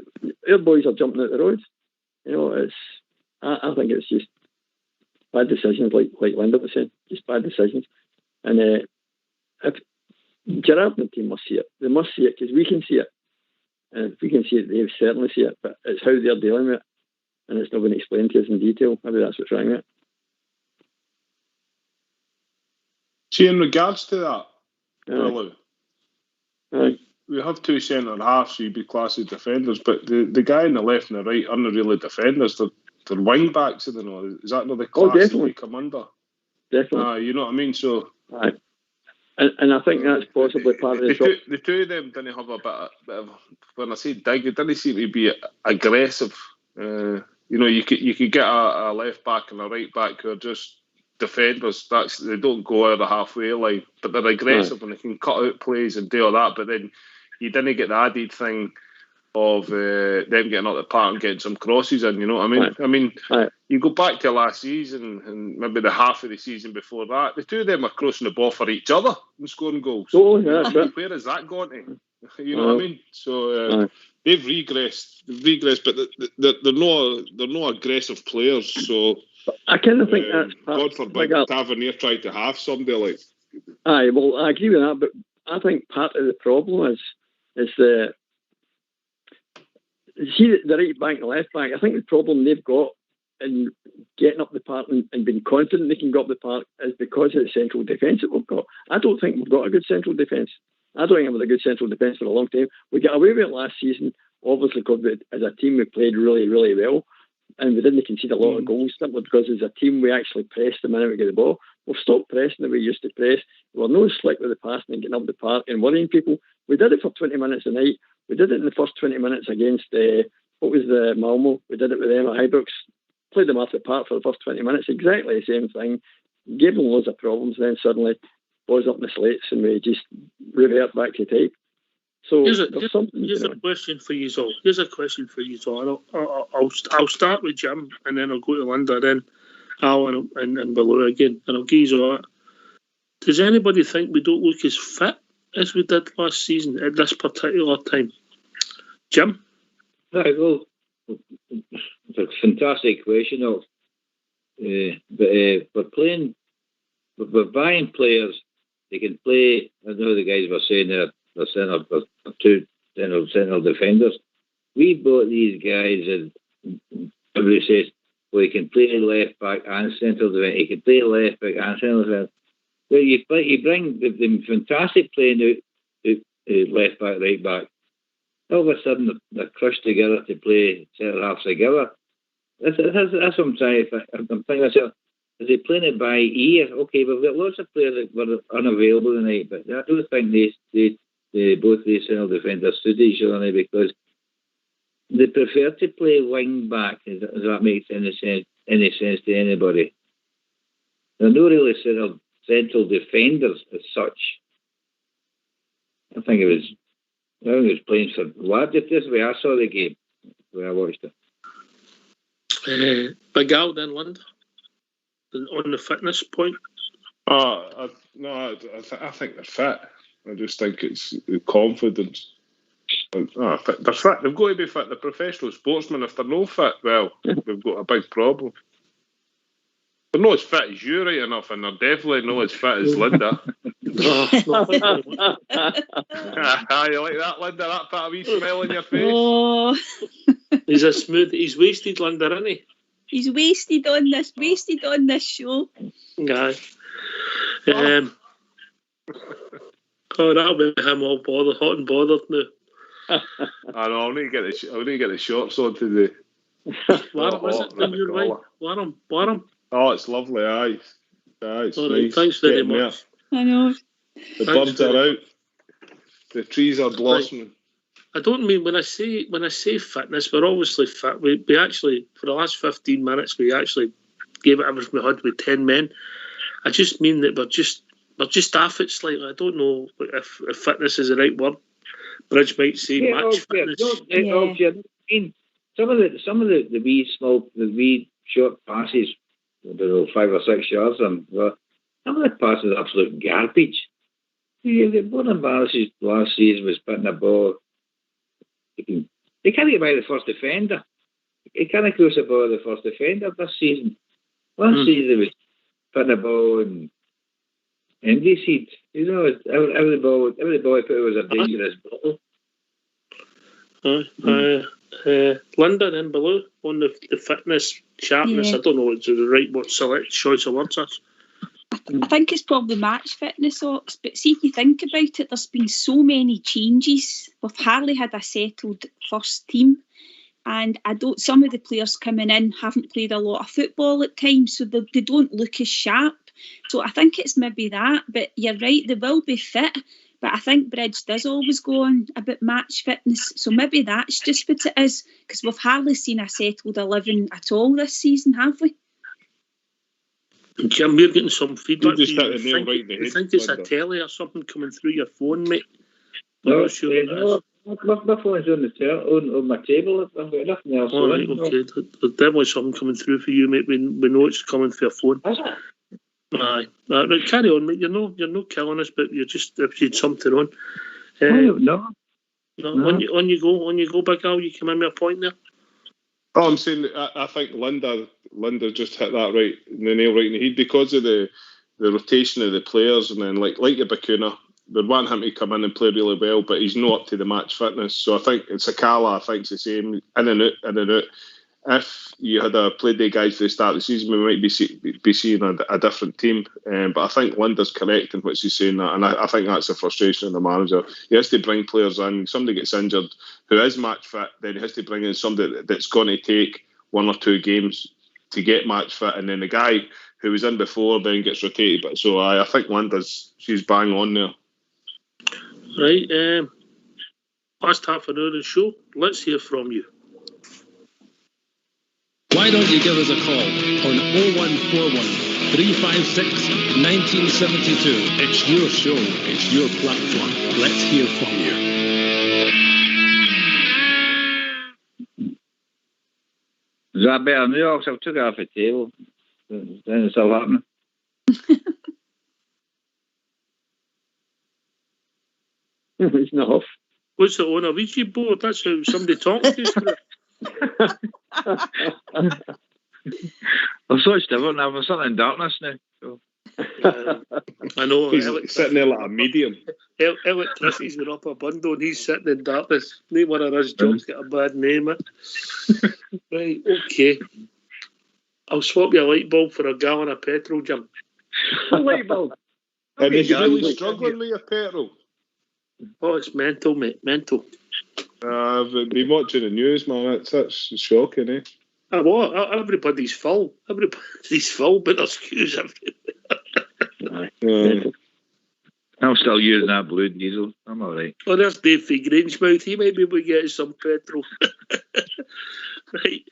our boys are jumping out the roads. I think it's just bad decisions, like Linda was saying, just bad decisions. And if Gerrard and the team must see it, they must see it because we can see it. And if we can see it, they certainly see it. But it's how they're dealing with it, and it's not been explained to us in detail. Maybe that's what's wrong with it. See, in regards to that, Willie, we have two centre halves, so you'd be classed as defenders, but the guy on the left and the right aren't really defenders. They're wing backs, is that not the class that we come under? Definitely. You know what I mean? So, and I think that's possibly part of the two of them didn't have a bit of when I say dig, it didn't seem to be aggressive. You could get a left back and a right back who are just defenders. They don't go out of the halfway line, but they're aggressive and they can cut out plays and do all that. But then you didn't get the added thing of them getting up the park and getting some crosses in. You know what I mean? I mean, you go back to last season and maybe the half of the season before that, the two of them are crossing the ball for each other and scoring goals. Where has that gone to? You know what I mean? So they've regressed, but they're no aggressive players. So I kind of think that's God forbid Tavernier tried to have somebody like. Aye, well, I agree with that, but I think part of the problem is the right back and the left back. I think the problem they've got in getting up the park and being confident they can go up the park is because of the central defence that we've got. I don't think we've got a good central defence. I don't think we've had a good central defence for a long time. We got away with it last season, obviously, because as a team we played really, really well, and we didn't concede a lot of goals simply because as a team we actually pressed the minute we get the ball. We've stopped pressing the way we used to press. We're no slick with the passing and getting up the park and worrying people. We did it for 20 minutes a night. We did it in the first 20 minutes against Malmo. We did it with them at Hibs. Played them off the park for the first 20 minutes. Exactly the same thing. Gave them loads of problems. Then suddenly, balls up in the slates and we just revert back to type. So here's a question for you all. Here's a question for you all. I'll start with Jim and then I'll go to Linda, then Al and below again, and I'll give you all that. Does anybody think we don't look as fit as we did last season at this particular time? Jim? Right, well, it's a fantastic question, but we're playing we're buying players. They can play. I know the guys were saying they're two central defenders. We bought these guys, and everybody says, well, he can play left back and central defender. He can play left back and central defender. Well, you bring them fantastic playing out left back, right back. All of a sudden, they're crushed together to play centre halves together. That's what I'm trying to think. I'm thinking myself, is he playing it by ear? Okay, we've got lots of players that were unavailable tonight, but I don't think both these central defenders suit each other because they prefer to play wing back. Does that make any sense to anybody? They're not really central defenders as such. I think it was playing for lads. This way I saw the game, the way I watched it. Big Al then, Linda, on the fitness point. I think they're fit. I just think it's confidence. They're fit. They've got to be fit. They're professional sportsmen. If they're no fit, well, we've got a big problem. They're not as fit as you, right enough, and they're definitely not as fit as Linda. You like that, Linda? That bit of wee smile on your face? Oh. He's wasted, Linda, isn't he? He's wasted on this show. Aye. That'll be him all bothered, hot and bothered now. I know. I need to get the shorts on today. Warm, is it? Warm. Oh, it's lovely. Aye, it's all right, nice. Thanks very much. I know. The birds are out. The trees are blossoming. I don't mean when I say fitness, we're obviously fit. We actually, for the last 15 minutes, we actually gave it everything we had with 10 men. I just mean that we're just off it slightly. I don't know if fitness is the right word. Bridge might say match fitness. Some of the wee short passes, I don't know, 5 or 6 yards, some of the passes are absolute garbage. One of Barnes' last season was putting a ball. They can't get by the first defender. He can't cross the ball to the first defender this season. Last season he was putting a ball in empty seat. You know, every ball he put was a dangerous ball. Linda then below on the fitness, sharpness. I don't know what's the right choice of words is. I think it's probably match fitness, Ox, but see if you think about it, there's been so many changes. We've hardly had a settled first team, and some of the players coming in haven't played a lot of football at times, so they don't look as sharp. So I think it's maybe that, but you're right, they will be fit, but I think Bridge does always go on about match fitness, so maybe that's just what it is, because we've hardly seen a settled 11 at all this season, have we? Jim, we're getting some feedback. You just hit the nail right in the head. I think it's a telly or something coming through your phone, mate. No, sure my phone's on my table. I've got nothing else. All right, okay. There's definitely something coming through for you, mate. We know it's coming for your phone. Is it? Aye. Right, carry on, mate. You're not killing us, but you're just if you'd something on. No. On you go, Big Al. You come in with a point there. Oh, I'm saying I think Linda just hit that right, the nail right in the head because of the rotation of the players, and then like your Bacuna, we'd want him to come in and play really well, but he's not up to the match fitness. So I think it's Sakala. I think it's the same in and out. If you had played the guys for the start of the season, we might be seeing a different team. But I think Linda's correct in what she's saying, that, and I think that's the frustration of the manager. He has to bring players in. Somebody gets injured who is match fit, then he has to bring in somebody that's going to take 1 or 2 games to get match fit, and then the guy who was in before then gets rotated. But so I think she's bang on there. Right, last half an hour of the show. Let's hear from you. Why don't you give us a call on 0141 356 1972? It's your show, it's your platform. Let's hear from you. Is that better now? I took it off the table. Then it's all happening. It's not off. What's it on a Ouija board? That's how somebody talks to you. I'm so stubborn now. I'm sitting in darkness now. So. I know. He's sitting there like a medium. Electricity's been up a bundle and he's sitting in darkness. Neither one of his jobs got a bad name. Right, okay. I'll swap your light bulb for a gallon of petrol, Jim. Light bulb. And he's really struggling with your petrol. Oh, it's mental, mate. Mental. I've been watching the news, man. That's shocking, eh? Everybody's full. Everybody's full, but there's queues everywhere. I'm still using that blue diesel. I'm all right. Oh, there's Dave from Grangemouth. He might be able to get us some petrol. Right.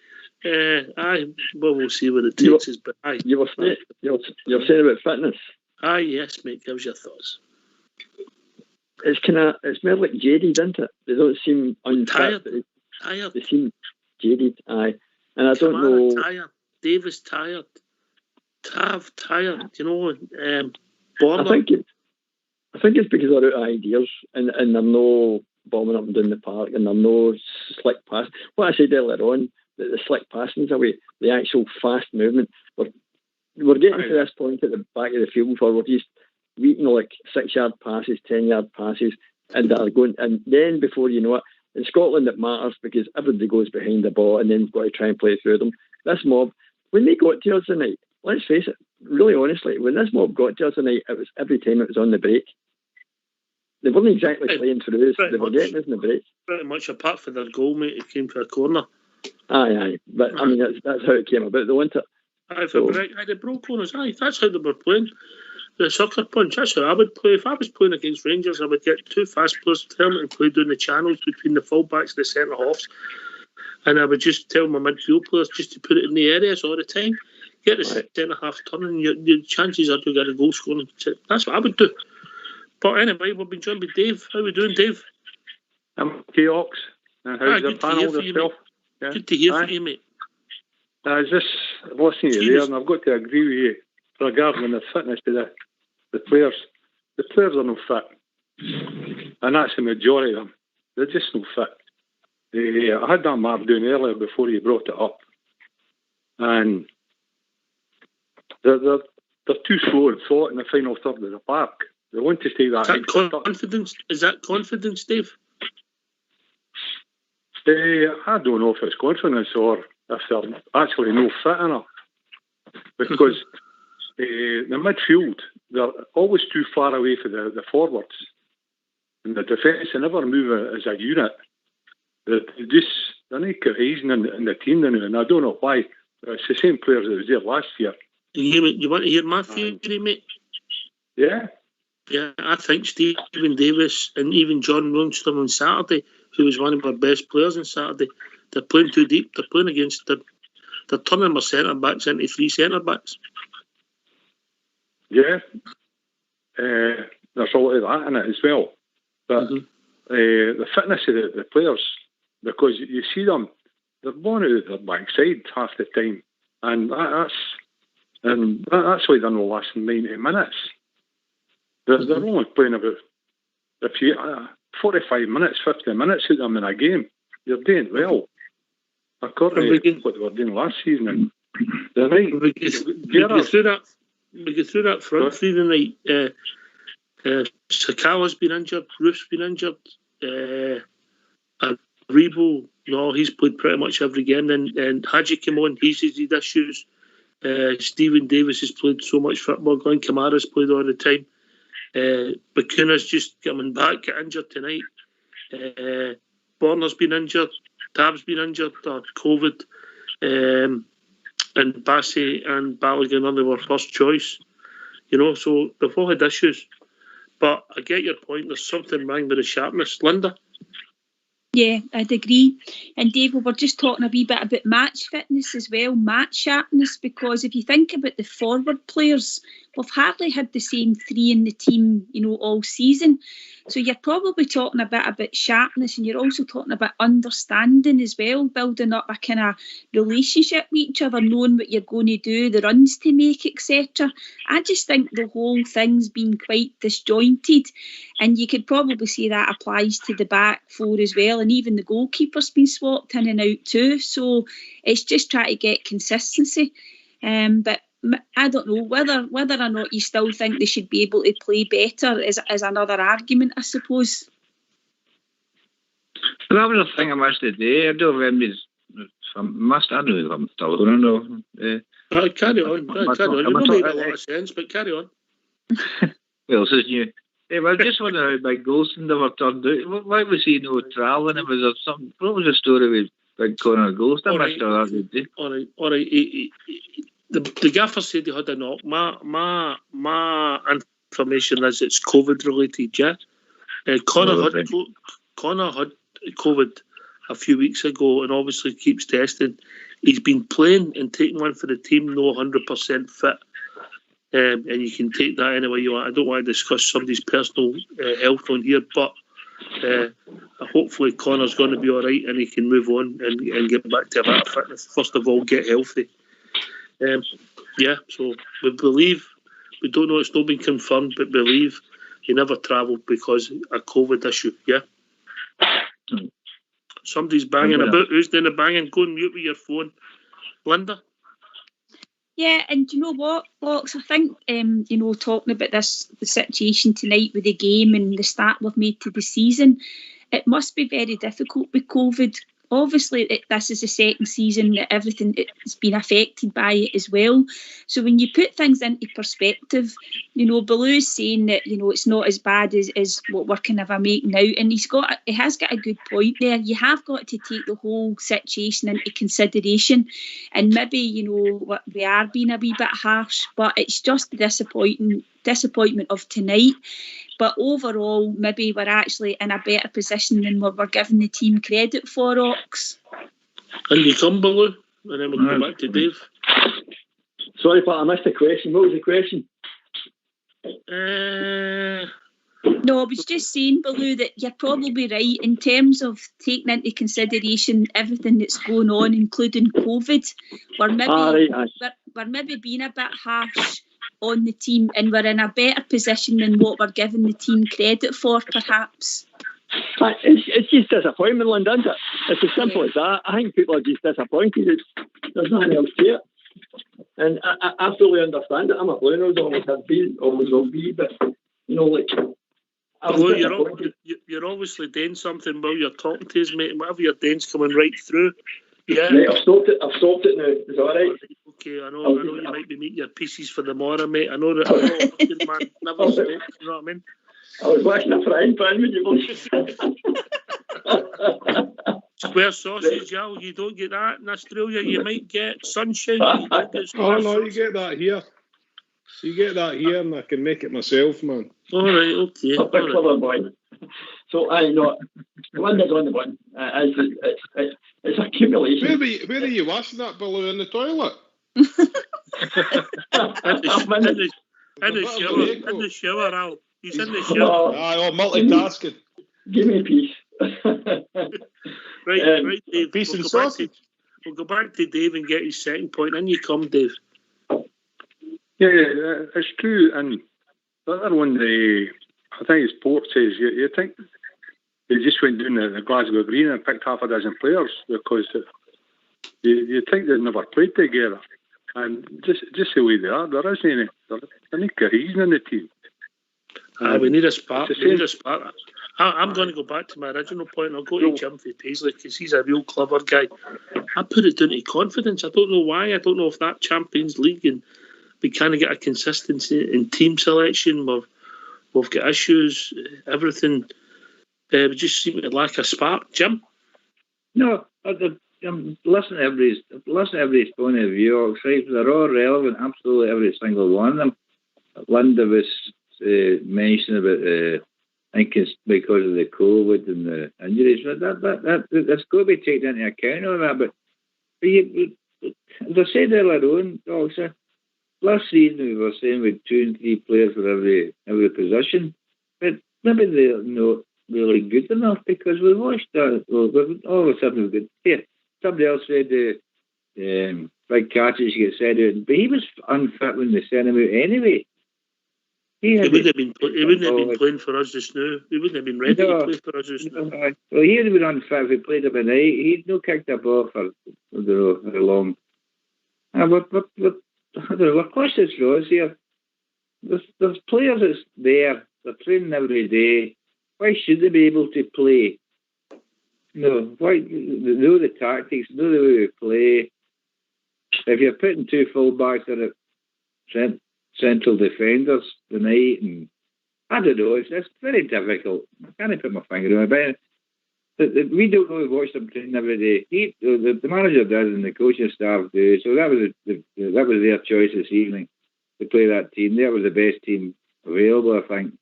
Well, we'll see what it takes us. But aye. You're saying about fitness. Aye, yes, mate. Give us your thoughts. It's more like jaded, isn't it? They don't seem tired. They seem jaded, aye. And I don't know. Tired. Davis tired. Tav tired. You know, Borna. I think it's because they're out of ideas and they're no bombing up and down the park and they're no slick pass. What I said earlier on, the slick passing's away, the actual fast movement. We're getting to this point at the back of the field where we're just weaving like 6-yard passes, 10-yard passes, and that are going. And then before you know it, in Scotland it matters because everybody goes behind the ball and then we've got to try and play through them. This mob, when they got to us tonight, let's face it, really honestly, when this mob got to us tonight, it was every time it was on the break. They weren't exactly playing through us. They were getting us in the break. Pretty much, apart from their goal, mate, it came to a corner. Aye. But, I mean, that's how it came about, though, wasn't it? Aye, they broke on us. Aye, that's how they were playing. The sucker punch, that's how I would play. If I was playing against Rangers, I would get two fast players to turn and play down the channels between the full-backs and the centre-halves. And I would just tell my midfield players just to put it in the areas all the time. Get the centre-half turning, your chances are to get a goal scoring. That's what I would do. But anyway, we've been joined by Dave. How are we doing, Dave? I'm okay, Ox. And how's the panel yourself? Yeah. Good to hear from you, mate. I was just listening to you there, and I've got to agree with you regarding the fitness to the players. The players are no fit. And that's the majority of them. They're just no fit. I had that mark down earlier before you brought it up. And they're too slow and thought in the final third of the park. They want to take that. Is that confidence, Dave? I don't know if it's confidence or if they're actually no fit enough. Because the midfield, they're always too far away from the forwards. And the defence, they never move as a unit. They're not cohesion in the team now, and I don't know why. It's the same players that was there last year. You want to hear my theory, mate? Yeah. Yeah, I think Stephen Davis and even John Lundstrom on Saturday, who was one of our best players on Saturday, they're playing too deep. They're playing against they're turning their centre backs into three centre backs. Yeah, there's a lot of that in it as well. But the fitness of the players, because you see them, they're born out of their backside half the time, and that's why they're not lasting 90 minutes. They're only playing about 45 minutes, 50 minutes with them in a game. You're doing well, according to what they were doing last season. And they're right. We go through that front three tonight. Sakala's been injured, Roofe's been injured, Rebo, no, he's played pretty much every game. Then Hadji came on, he's had issues. Stephen Davis has played so much football. Glenn Kamara's played all the time. Bakuna's just coming back, got injured tonight. Borner's been injured. Tab's been injured, COVID. And Bassey and Balogun, they were first choice. You know, so they've all had issues. But I get your point. There's something wrong with the sharpness. Linda? Yeah, I'd agree. And Dave, we were just talking a wee bit about match fitness as well, match sharpness, because if you think about the forward players, we've hardly had the same three in the team, you know, all season. So you're probably talking a bit about sharpness, and you're also talking about understanding as well, building up a kind of relationship with each other, knowing what you're going to do, the runs to make, etc. I just think the whole thing's been quite disjointed, and you could probably say that applies to the back four as well, and even the goalkeeper's been swapped in and out too. So it's just trying to get consistency. But I don't know whether or not you still think they should be able to play better is another argument, I suppose. That was the thing I missed today. I don't remember. I know if I'm still on or no. Carry on. You don't make a lot of sense, but carry on. Well, this is new. I just wonder how Big Golston never turned out. Why was he no travelling? Was there something? What was the story with Big Conor Golston? All right. The gaffer said he had a knock. My information is it's COVID related. Yeah, Conor had COVID a few weeks ago, and obviously keeps testing. He's been playing and taking one for the team, no 100% fit. And you can take that any way you want. I don't want to discuss somebody's personal health on here, but hopefully Connor's going to be all right and he can move on and get back to a bit of fitness. First of all, get healthy. So we believe, we don't know, it's not been confirmed, but believe he never travelled because of a COVID issue. Yeah. Somebody's banging about. Who's doing the banging? Go and mute with your phone. Linda? Yeah, and you know what, Fox? I think, talking about the situation tonight with the game and the start we've made to the season, it must be very difficult with COVID. Obviously, this is the second season that everything has been affected by it as well. So when you put things into perspective, Baloo's saying that, it's not as bad as what we're kind of making out. And he has got a good point there. You have got to take the whole situation into consideration. And maybe, we are being a wee bit harsh, but it's just the disappointment of tonight. But overall, maybe we're actually in a better position than what we're giving the team credit for, Ox. And you come, Baloo, and then we'll go back to Dave. Sorry, Pat, I missed the question. What was the question? No, I was just saying, Baloo, that you're probably right in terms of taking into consideration everything that's going on, including COVID. We're maybe being a bit harsh on the team, and we're in a better position than what we're giving the team credit for, perhaps. It's just disappointment, Linda, isn't it? It's as simple as that. I think people are just disappointed. There's nothing else to it. And I fully understand it. I'm a Blue Nose, always have been, always will be, but, you're obviously doing something while you're talking to us, mate, and whatever you're doing's coming right through. Yeah. Mate, I've stopped it now. Is that all right? Okay, I know you might be meeting your pieces for the morrow, mate. I know that man never spoke, you know what I mean? I was watching a frying pan with you. Square sausage, you don't get that in Australia. You might get sunshine. You get that here. You get that here, and I can make it myself, man. All right, okay. Clever boy. So I know Linda's on the one. It's accumulation. Where are you washing that, Baloo? In the toilet? in the shower, Al. He's in the shower. Multitasking. Give me a piece. Right, Dave. Piece and sausage. We'll go back to Dave and get his second point. In you come, Dave. Yeah, it's true. And the other one, I think his Port says, you think they just went down the Glasgow Green and picked half a dozen players because you think they've never played together. And just the way they are, there isn't any cohesion in the team. We need a spark. I'm going to go back to my original point. I'll go to Jim for Paisley because he's a real clever guy. I put it down to confidence. I don't know why. I don't know if that Champions League and we kind of get a consistency in team selection. We've got issues, everything. We just seem to lack a spark. Jim? No, I'm listening to everybody's point of view. They're all relevant, absolutely every single one of them. Linda was mentioning about, I think it's because of the COVID and the injuries. That's got to be taken into account of that. But as I said earlier on, also, last season we were saying with 2 and 3 players for every position, but maybe they're not really good enough because we watched that. All of a sudden we've got here. Somebody else said Big Catches get said out, but he was unfit when they sent him out anyway. He wouldn't have been playing for us just now. He wouldn't have been ready to play for us just now. Well, he'd have been unfit if he played him at night. He'd no kicked a ball for I don't know how long. we're across this roads here. There's players that's there. They're training every day. Why should they be able to play? No, why? They know the tactics, know the way we play. If you're putting two full-backs that are central defenders tonight, and I don't know, it's very difficult. I can't put my finger on it, but we don't really watch them train every day. The manager does, and the coaching staff do. So that was their choice this evening to play that team. That was the best team available, I think.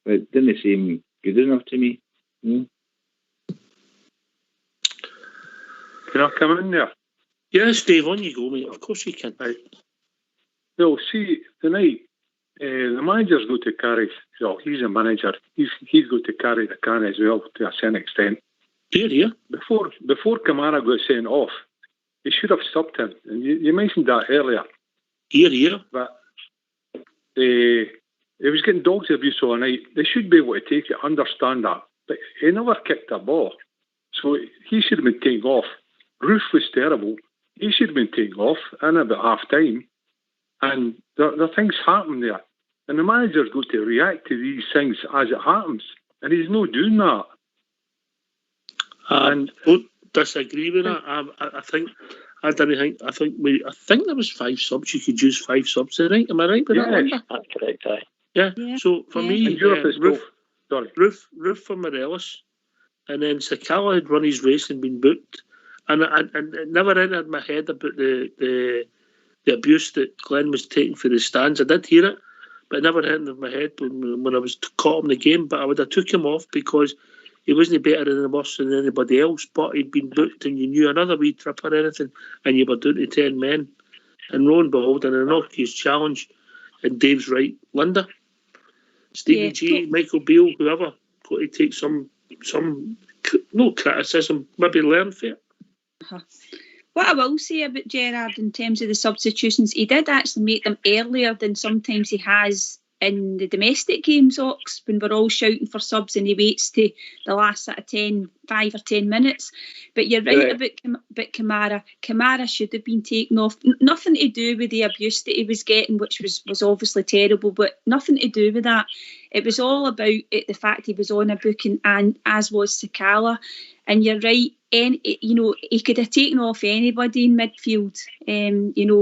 But it didn't seem good enough to me. Can I come in there? Yes, Dave, on you go, mate. Of course you can. Right. Well, see, tonight, the manager's got to carry, he's a manager, he's got to carry the can as well to a certain extent. Yeah. Before Kamara got sent off, he should have stopped him. And you mentioned that earlier. Here. But he was getting dogs abuse all night. They should be able to take it, understand that. But he never kicked a ball. So he should have been taken off. Roofe was terrible. He should have been taken off in about half time. And there things happen there. And the manager's got to react to these things as it happens. And he's not doing that. I don't disagree with that. I think there was 5 subs. You could use 5 subs tonight. Am I right with that? Yes, that's correct, aye. Yeah. So for me, Roofe for Morelos, and then Sakala had run his race and been booked, and it never entered my head about the abuse that Glenn was taking for the stands. I did hear it, but it never entered my head when I was caught in the game. But I would have took him off because he wasn't better than worse than anybody else, but he'd been booked and you knew another wee trip or anything, and you were down to 10 men. And lo and behold, in a knock-his challenge, and Dave's right, Linda, Stevie G, Michael Beale, whoever, got to take some no criticism, maybe learn from it. What I will say about Gerrard in terms of the substitutions, he did actually make them earlier than sometimes he has in the domestic games, Ox, when we're all shouting for subs and he waits to the last sort of 5 or 10 minutes. But you're right about Kamara. Kamara should have been taken off. Nothing to do with the abuse that he was getting, which was obviously terrible, but nothing to do with that. It was all about the fact he was on a booking, and as was Sakala. And you're right, he could have taken off anybody in midfield,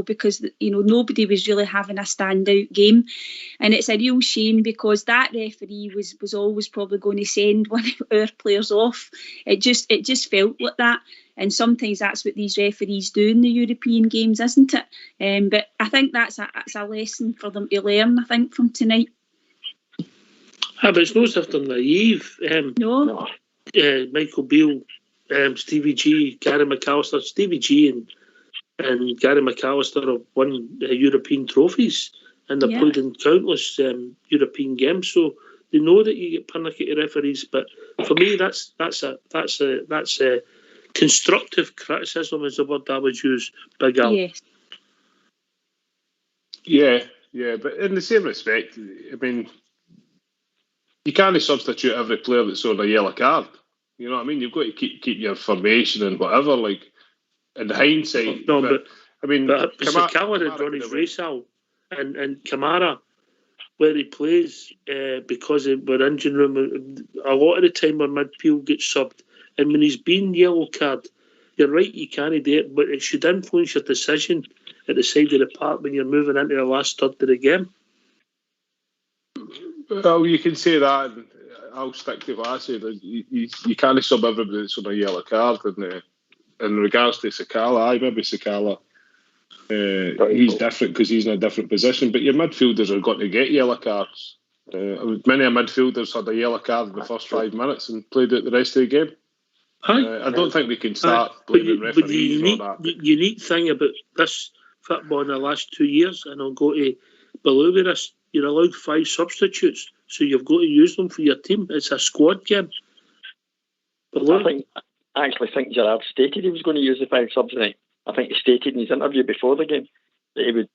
because nobody was really having a standout game, and it's a real shame because that referee was always probably going to send one of our players off. It just felt like that, and sometimes that's what these referees do in the European games, isn't it? But I think that's a lesson for them to learn, I think, from tonight. But it's no as if they're naive. No. Michael Beale, Stevie G, Gary McAllister. Stevie G and Gary McAllister have won European trophies, and they've played in countless European games, so they know that you get pernickety referees. But for me, that's a constructive criticism is the word I would use. Big Al. Yeah, but in the same respect, I mean, you can't substitute every player that's on a yellow card. You know what I mean? You've got to keep your formation and whatever. Like in hindsight, but Sakala had run his race out, and Kamara, where he plays, because we're engine room, a lot of the time when midfield gets subbed, and when he's been yellow card, you're right, you can't do it, but it should influence your decision at the side of the park when you're moving into the last third of the game. Well, you can say that. I'll stick to what I said. You can't sub everybody that's on a yellow card. And in regards to Sakala, maybe Sakala, he's different because he's in a different position. But your midfielders are going to get yellow cards. Many midfielders had a yellow card in the first 5 minutes and played out the rest of the game. I don't think we can start blaming referees on that. The unique thing about this football in the last 2 years, and I'll go to below with this, you're allowed 5 substitutes, so you've got to use them for your team. It's a squad game. I actually think Gerrard stated he was going to use the 5 subs tonight. I think he stated in his interview before the game that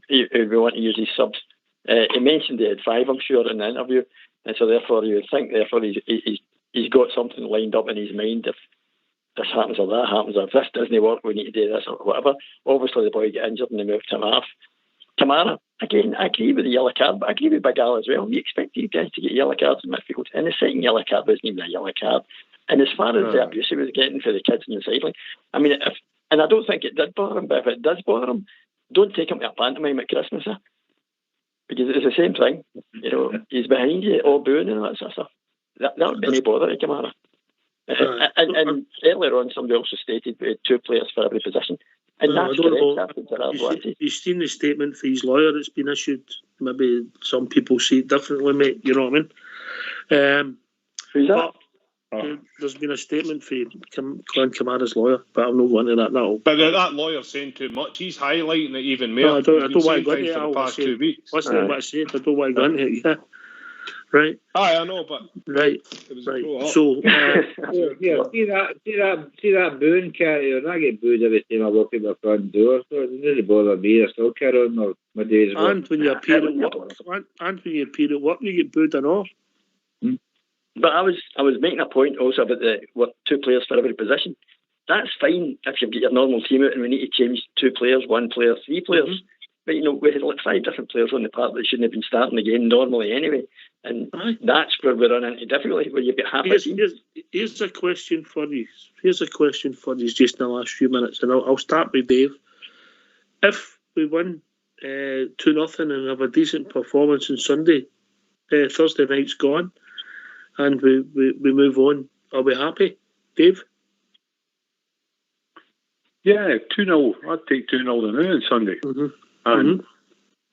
he would want to use his subs. He mentioned he had 5, I'm sure, in the interview, and so therefore you would think he's got something lined up in his mind if this happens or that happens, or if this doesn't work, we need to do this or whatever. Obviously the boy got injured and they moved him off. Kamara, again, I agree with the yellow card, but I agree with Big Al as well. We expect you guys to get yellow cards in midfield, and the second yellow card wasn't even a yellow card. And as far as the abuse he was getting for the kids on the sideline, I mean, and I don't think it did bother him, but if it does bother him, don't take him to a pantomime at Christmas, because it's the same thing. You know, he's behind you, all booing and all that sort of stuff. That would be no bother to Kamara. And earlier on, somebody also stated we had 2 players for every position. And that's correct. You've seen the statement for his lawyer that's been issued. Maybe some people see it differently, mate. You know what I mean? Who's that? There's been a statement for Glenn Kamara's lawyer, but I'm not going into that now. But that lawyer's saying too much. He's highlighting it even more. No, I don't want to go into it. For the past 2 weeks. Listen to what I said. I don't want to go into it. Yeah. Right. I know, but right. So, see that booing carry on. I get booed every time I walk in my front door, so it doesn't bother me. I still carry on my days. And when you appear at work, you get booed and all. But I was making a point also about the 2 players for every position. That's fine if you've got your normal team out and we need to change 2 players, 1 player, 3 players. Mm-hmm. But you know, we had like 5 different players on the park that shouldn't have been starting the game normally anyway. And that's where we run into difficulty, where you've got half a team. Here's a question for you. Just in the last few minutes, and I'll start with Dave. If we win 2-0 and have a decent performance on Sunday, Thursday night's gone, and we move on, are we happy, Dave? Yeah, 2-0. I'd take 2-0 on Sunday. Mm-hmm. And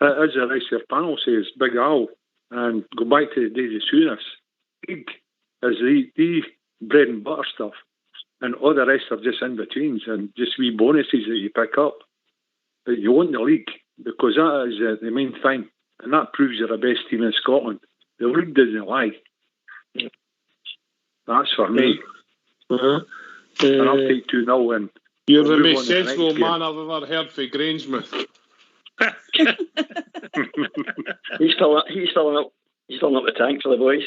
as the rest of your panel says, Big Al, and go back to the days of Sooners, league is the bread and butter stuff, and all the rest are just in-betweens and just wee bonuses that you pick up. But you want the league, because that is the main thing, and that proves you're the best team in Scotland. The league doesn't lie. That's for me. And I'll take 2-0 and you're the most sensible man I've ever heard for Grangemouth. He's filling up the tank for the boys.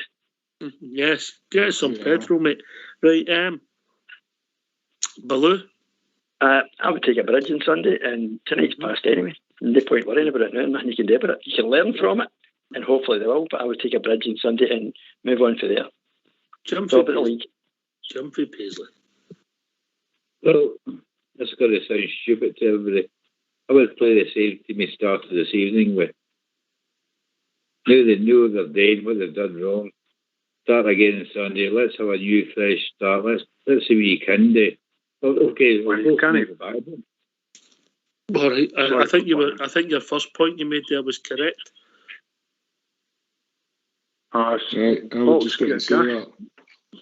Yes, get some petrol, mate. Right, Baloo? I would take a bridge on Sunday, and tonight's past anyway. No point worrying about it now, nothing you can do about it. You can learn from it, and hopefully they will, but I would take a bridge on Sunday and move on from there. Jumpy Paisley. Well, that's going to sound stupid to everybody. I would play the same team we started this evening with. Now they know they're dead, what they've done wrong. Start again on Sunday. Let's have a new, fresh start. Let's see what you can do. Okay, you can't. All right. I think your first point you made there was correct. I was just going to say that.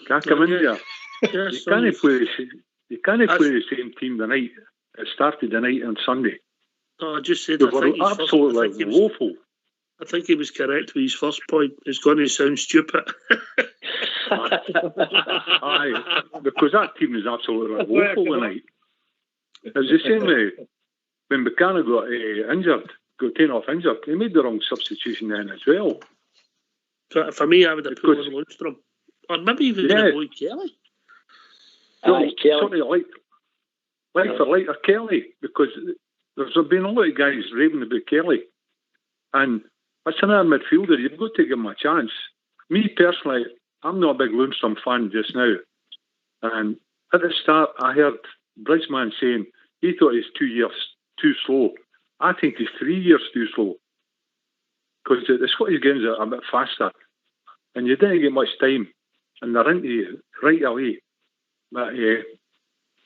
Can't come in there. You can't play the same team tonight. It started tonight on Sunday. No, I just said absolutely woeful. I think he was correct with his first point. It's going to sound stupid. Aye, because that team is absolutely woeful tonight. It's the same way when Buchanan got taken off injured. He made the wrong substitution then as well. For me, I would have put on Lundstrom. Or maybe even boy Kelly. No, Kelly. Like for lighter Kelly, because there's been a lot of guys raving about Kelly. And that's another midfielder. You've got to give him a chance. Me personally, I'm not a big Lundstrom fan just now. And at the start, I heard Bridgeman saying he thought he's 2 years too slow. I think he's 3 years too slow. Because the Scottish games are a bit faster. And you didn't get much time. And they're into you right away. But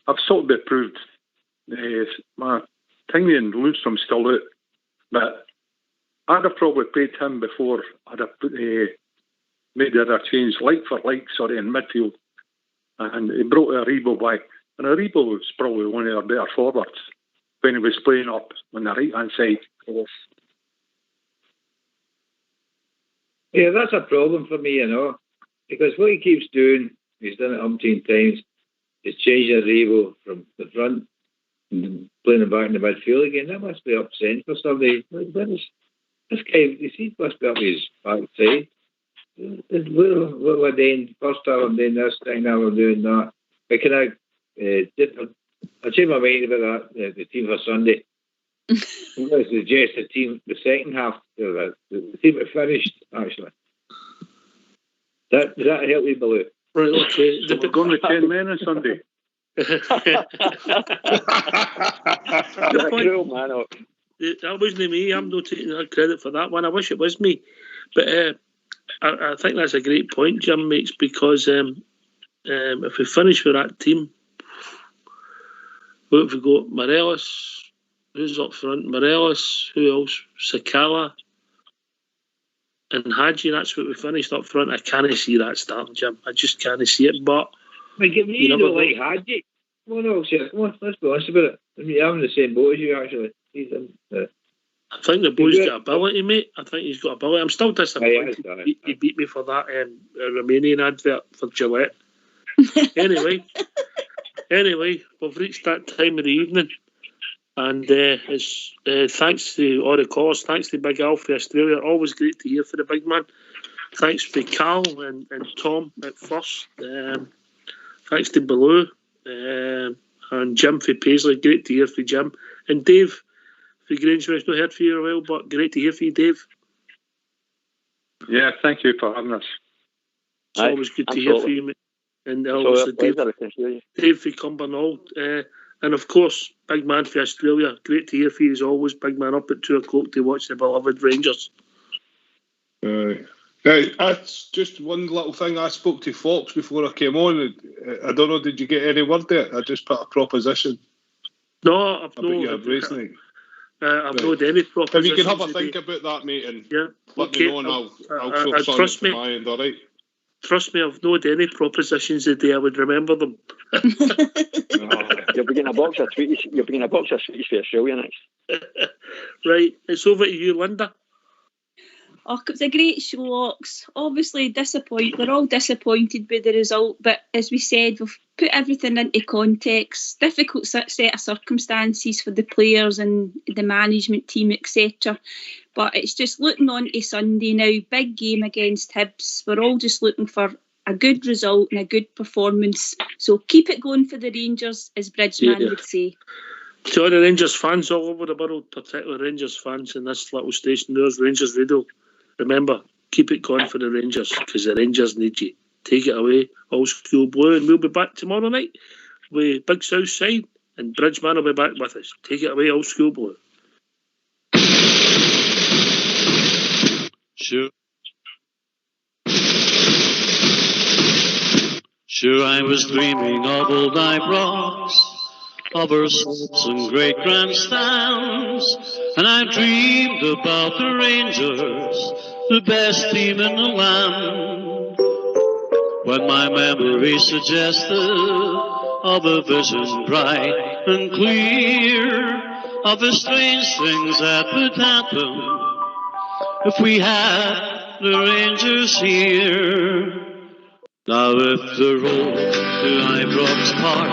I've sort of been proved. My thing in Lundstrom's still out. But I'd have probably played him before I'd have made the other change, like for like, in midfield. And he brought Aribo back. And Aribo was probably one of their better forwards when he was playing up on the right-hand side. Yeah, that's a problem for me, because what he keeps doing, he's done it umpteen times, is changing Aribo from the front and playing him back in the midfield again. That must be upsetting for somebody. This guy, you see, must be up his backside. What we're doing, first time I'm doing this, second time I'm doing that. But can I change my mind about that, the team for Sunday? I'm going to suggest the second half, the team that finished, actually. Does that help you, Baloo? Right, okay. So we're going with 10 men on Sunday. That wasn't me. I'm not taking credit for that one. I wish it was me. But I think that's a great point Jim makes, because if we finish with that team, what have we got? Morelos. Who's up front? Morelos. Who else? Sakala. And Hadji. That's what we finished up front. I can't see that starting, Jim. I just can't see it. But you don't like Hadji. Well, no, come on, let's be honest about it. I mean, I'm in the same boat as you, actually. I think the boy's got ability, mate. I think he's got ability. I'm still disappointed. He beat me for that Romanian advert for Gillette. Anyway, we've reached that time of the evening, and it's thanks to all the callers. Thanks to Big Al for Australia. Always great to hear from the big man. Thanks to Carl and Tom at first. Thanks to Baloo and Jim for Paisley. Great to hear from Jim. And Dave for Grange. I've not heard from you in a while, but great to hear from you, Dave. Yeah, thank you for having us. It's always good to hear from you, mate. And also Dave for Cumbernauld. And of course, big man for Australia. Great to hear from you as always. Big man up at 2 o'clock to watch the beloved Rangers. That's just one little thing. I spoke to Fox before I came on. I don't know, did you get any word there? I just put a proposition. No, I've not. I've not any proposition. If you can have a think about that, mate, and let me know, and I'll sort something on my end, all right? Trust me, I've not any propositions today. I would remember them. You'll be getting a box of sweeties. You'll be getting a box of sweeties for Australia next. Right, it's over to you, Linda. Oh, it was a great show, Ox. Obviously, we're all disappointed with the result, but as we said, we've put everything into context. Difficult set of circumstances for the players and the management team, etc. But it's just looking on to Sunday now. Big game against Hibs. We're all just looking for a good result and a good performance. So keep it going for the Rangers, as Bridgeman would say. To all the Rangers fans all over the world, particularly Rangers fans in this little station, there's Rangers Radio. Remember, keep it going for the Rangers, because the Rangers need you. Take it away, All School Blue, and we'll be back tomorrow night with Big South Side, and Bridgeman will be back with us. Take it away, All School Blue. Sure, I was dreaming of old Ibrox, of our slopes and great grandstands, and I dreamed about the Rangers, the best team in the land. When my memory suggested of a vision bright and clear, of the strange things that would happen if we had the Rangers here. Now if the road to Ibrox Park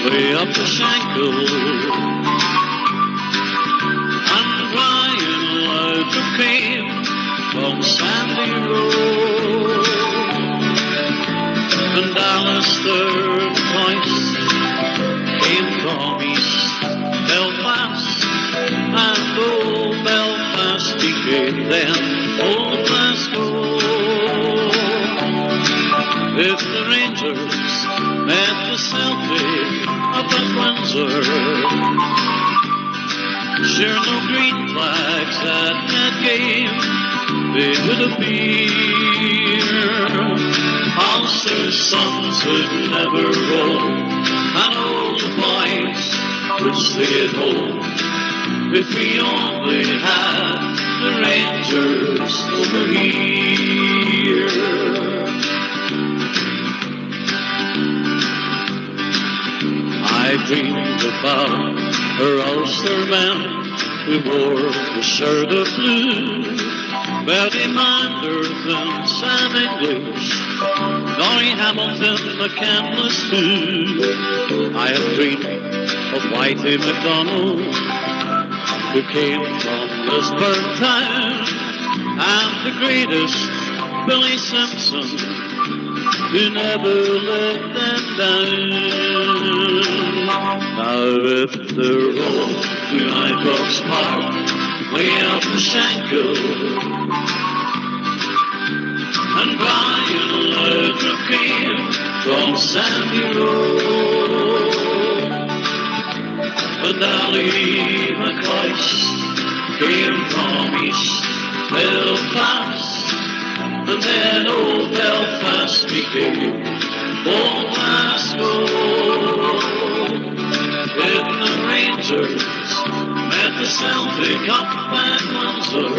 way up the Shankill, and Ryan Loudrup came from Sandy Road, and Alistair Price came from East Belfast, and old Belfast became then old Glasgow. If the Rangers met the Celtic up at Windsor, sure no green flags at that game they would appear. Ulster's sons would never roll, and all the boys would stay at home if we only had the Rangers over here. I dreamed about her Ulster men who wore the shirt of blue, Bertie Manderton, Sam English, Norrie Hamilton, McCandless too. I have dreamed of Whitey McDonald, who came from Lisburn town, and the greatest, Billy Simpson, who never let them down. Now if the road through Ibrox Park, way out the Shankill. And Brian Laudrup came from Sandy Road. And Ali McCoyce came from East Belfast. And then old Belfast became old Glasgow. When the Rangers met the Celtic up at Windsor,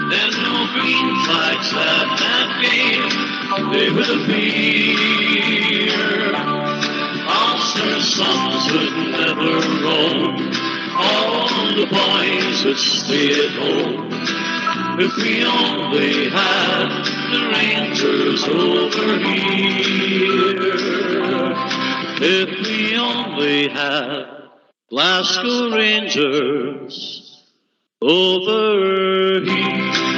then no green flags at that game, they would appear. Ulster's sons would never roam, all the boys would stay at home. If we only had the Rangers over here, if we only had Glasgow Rangers over here.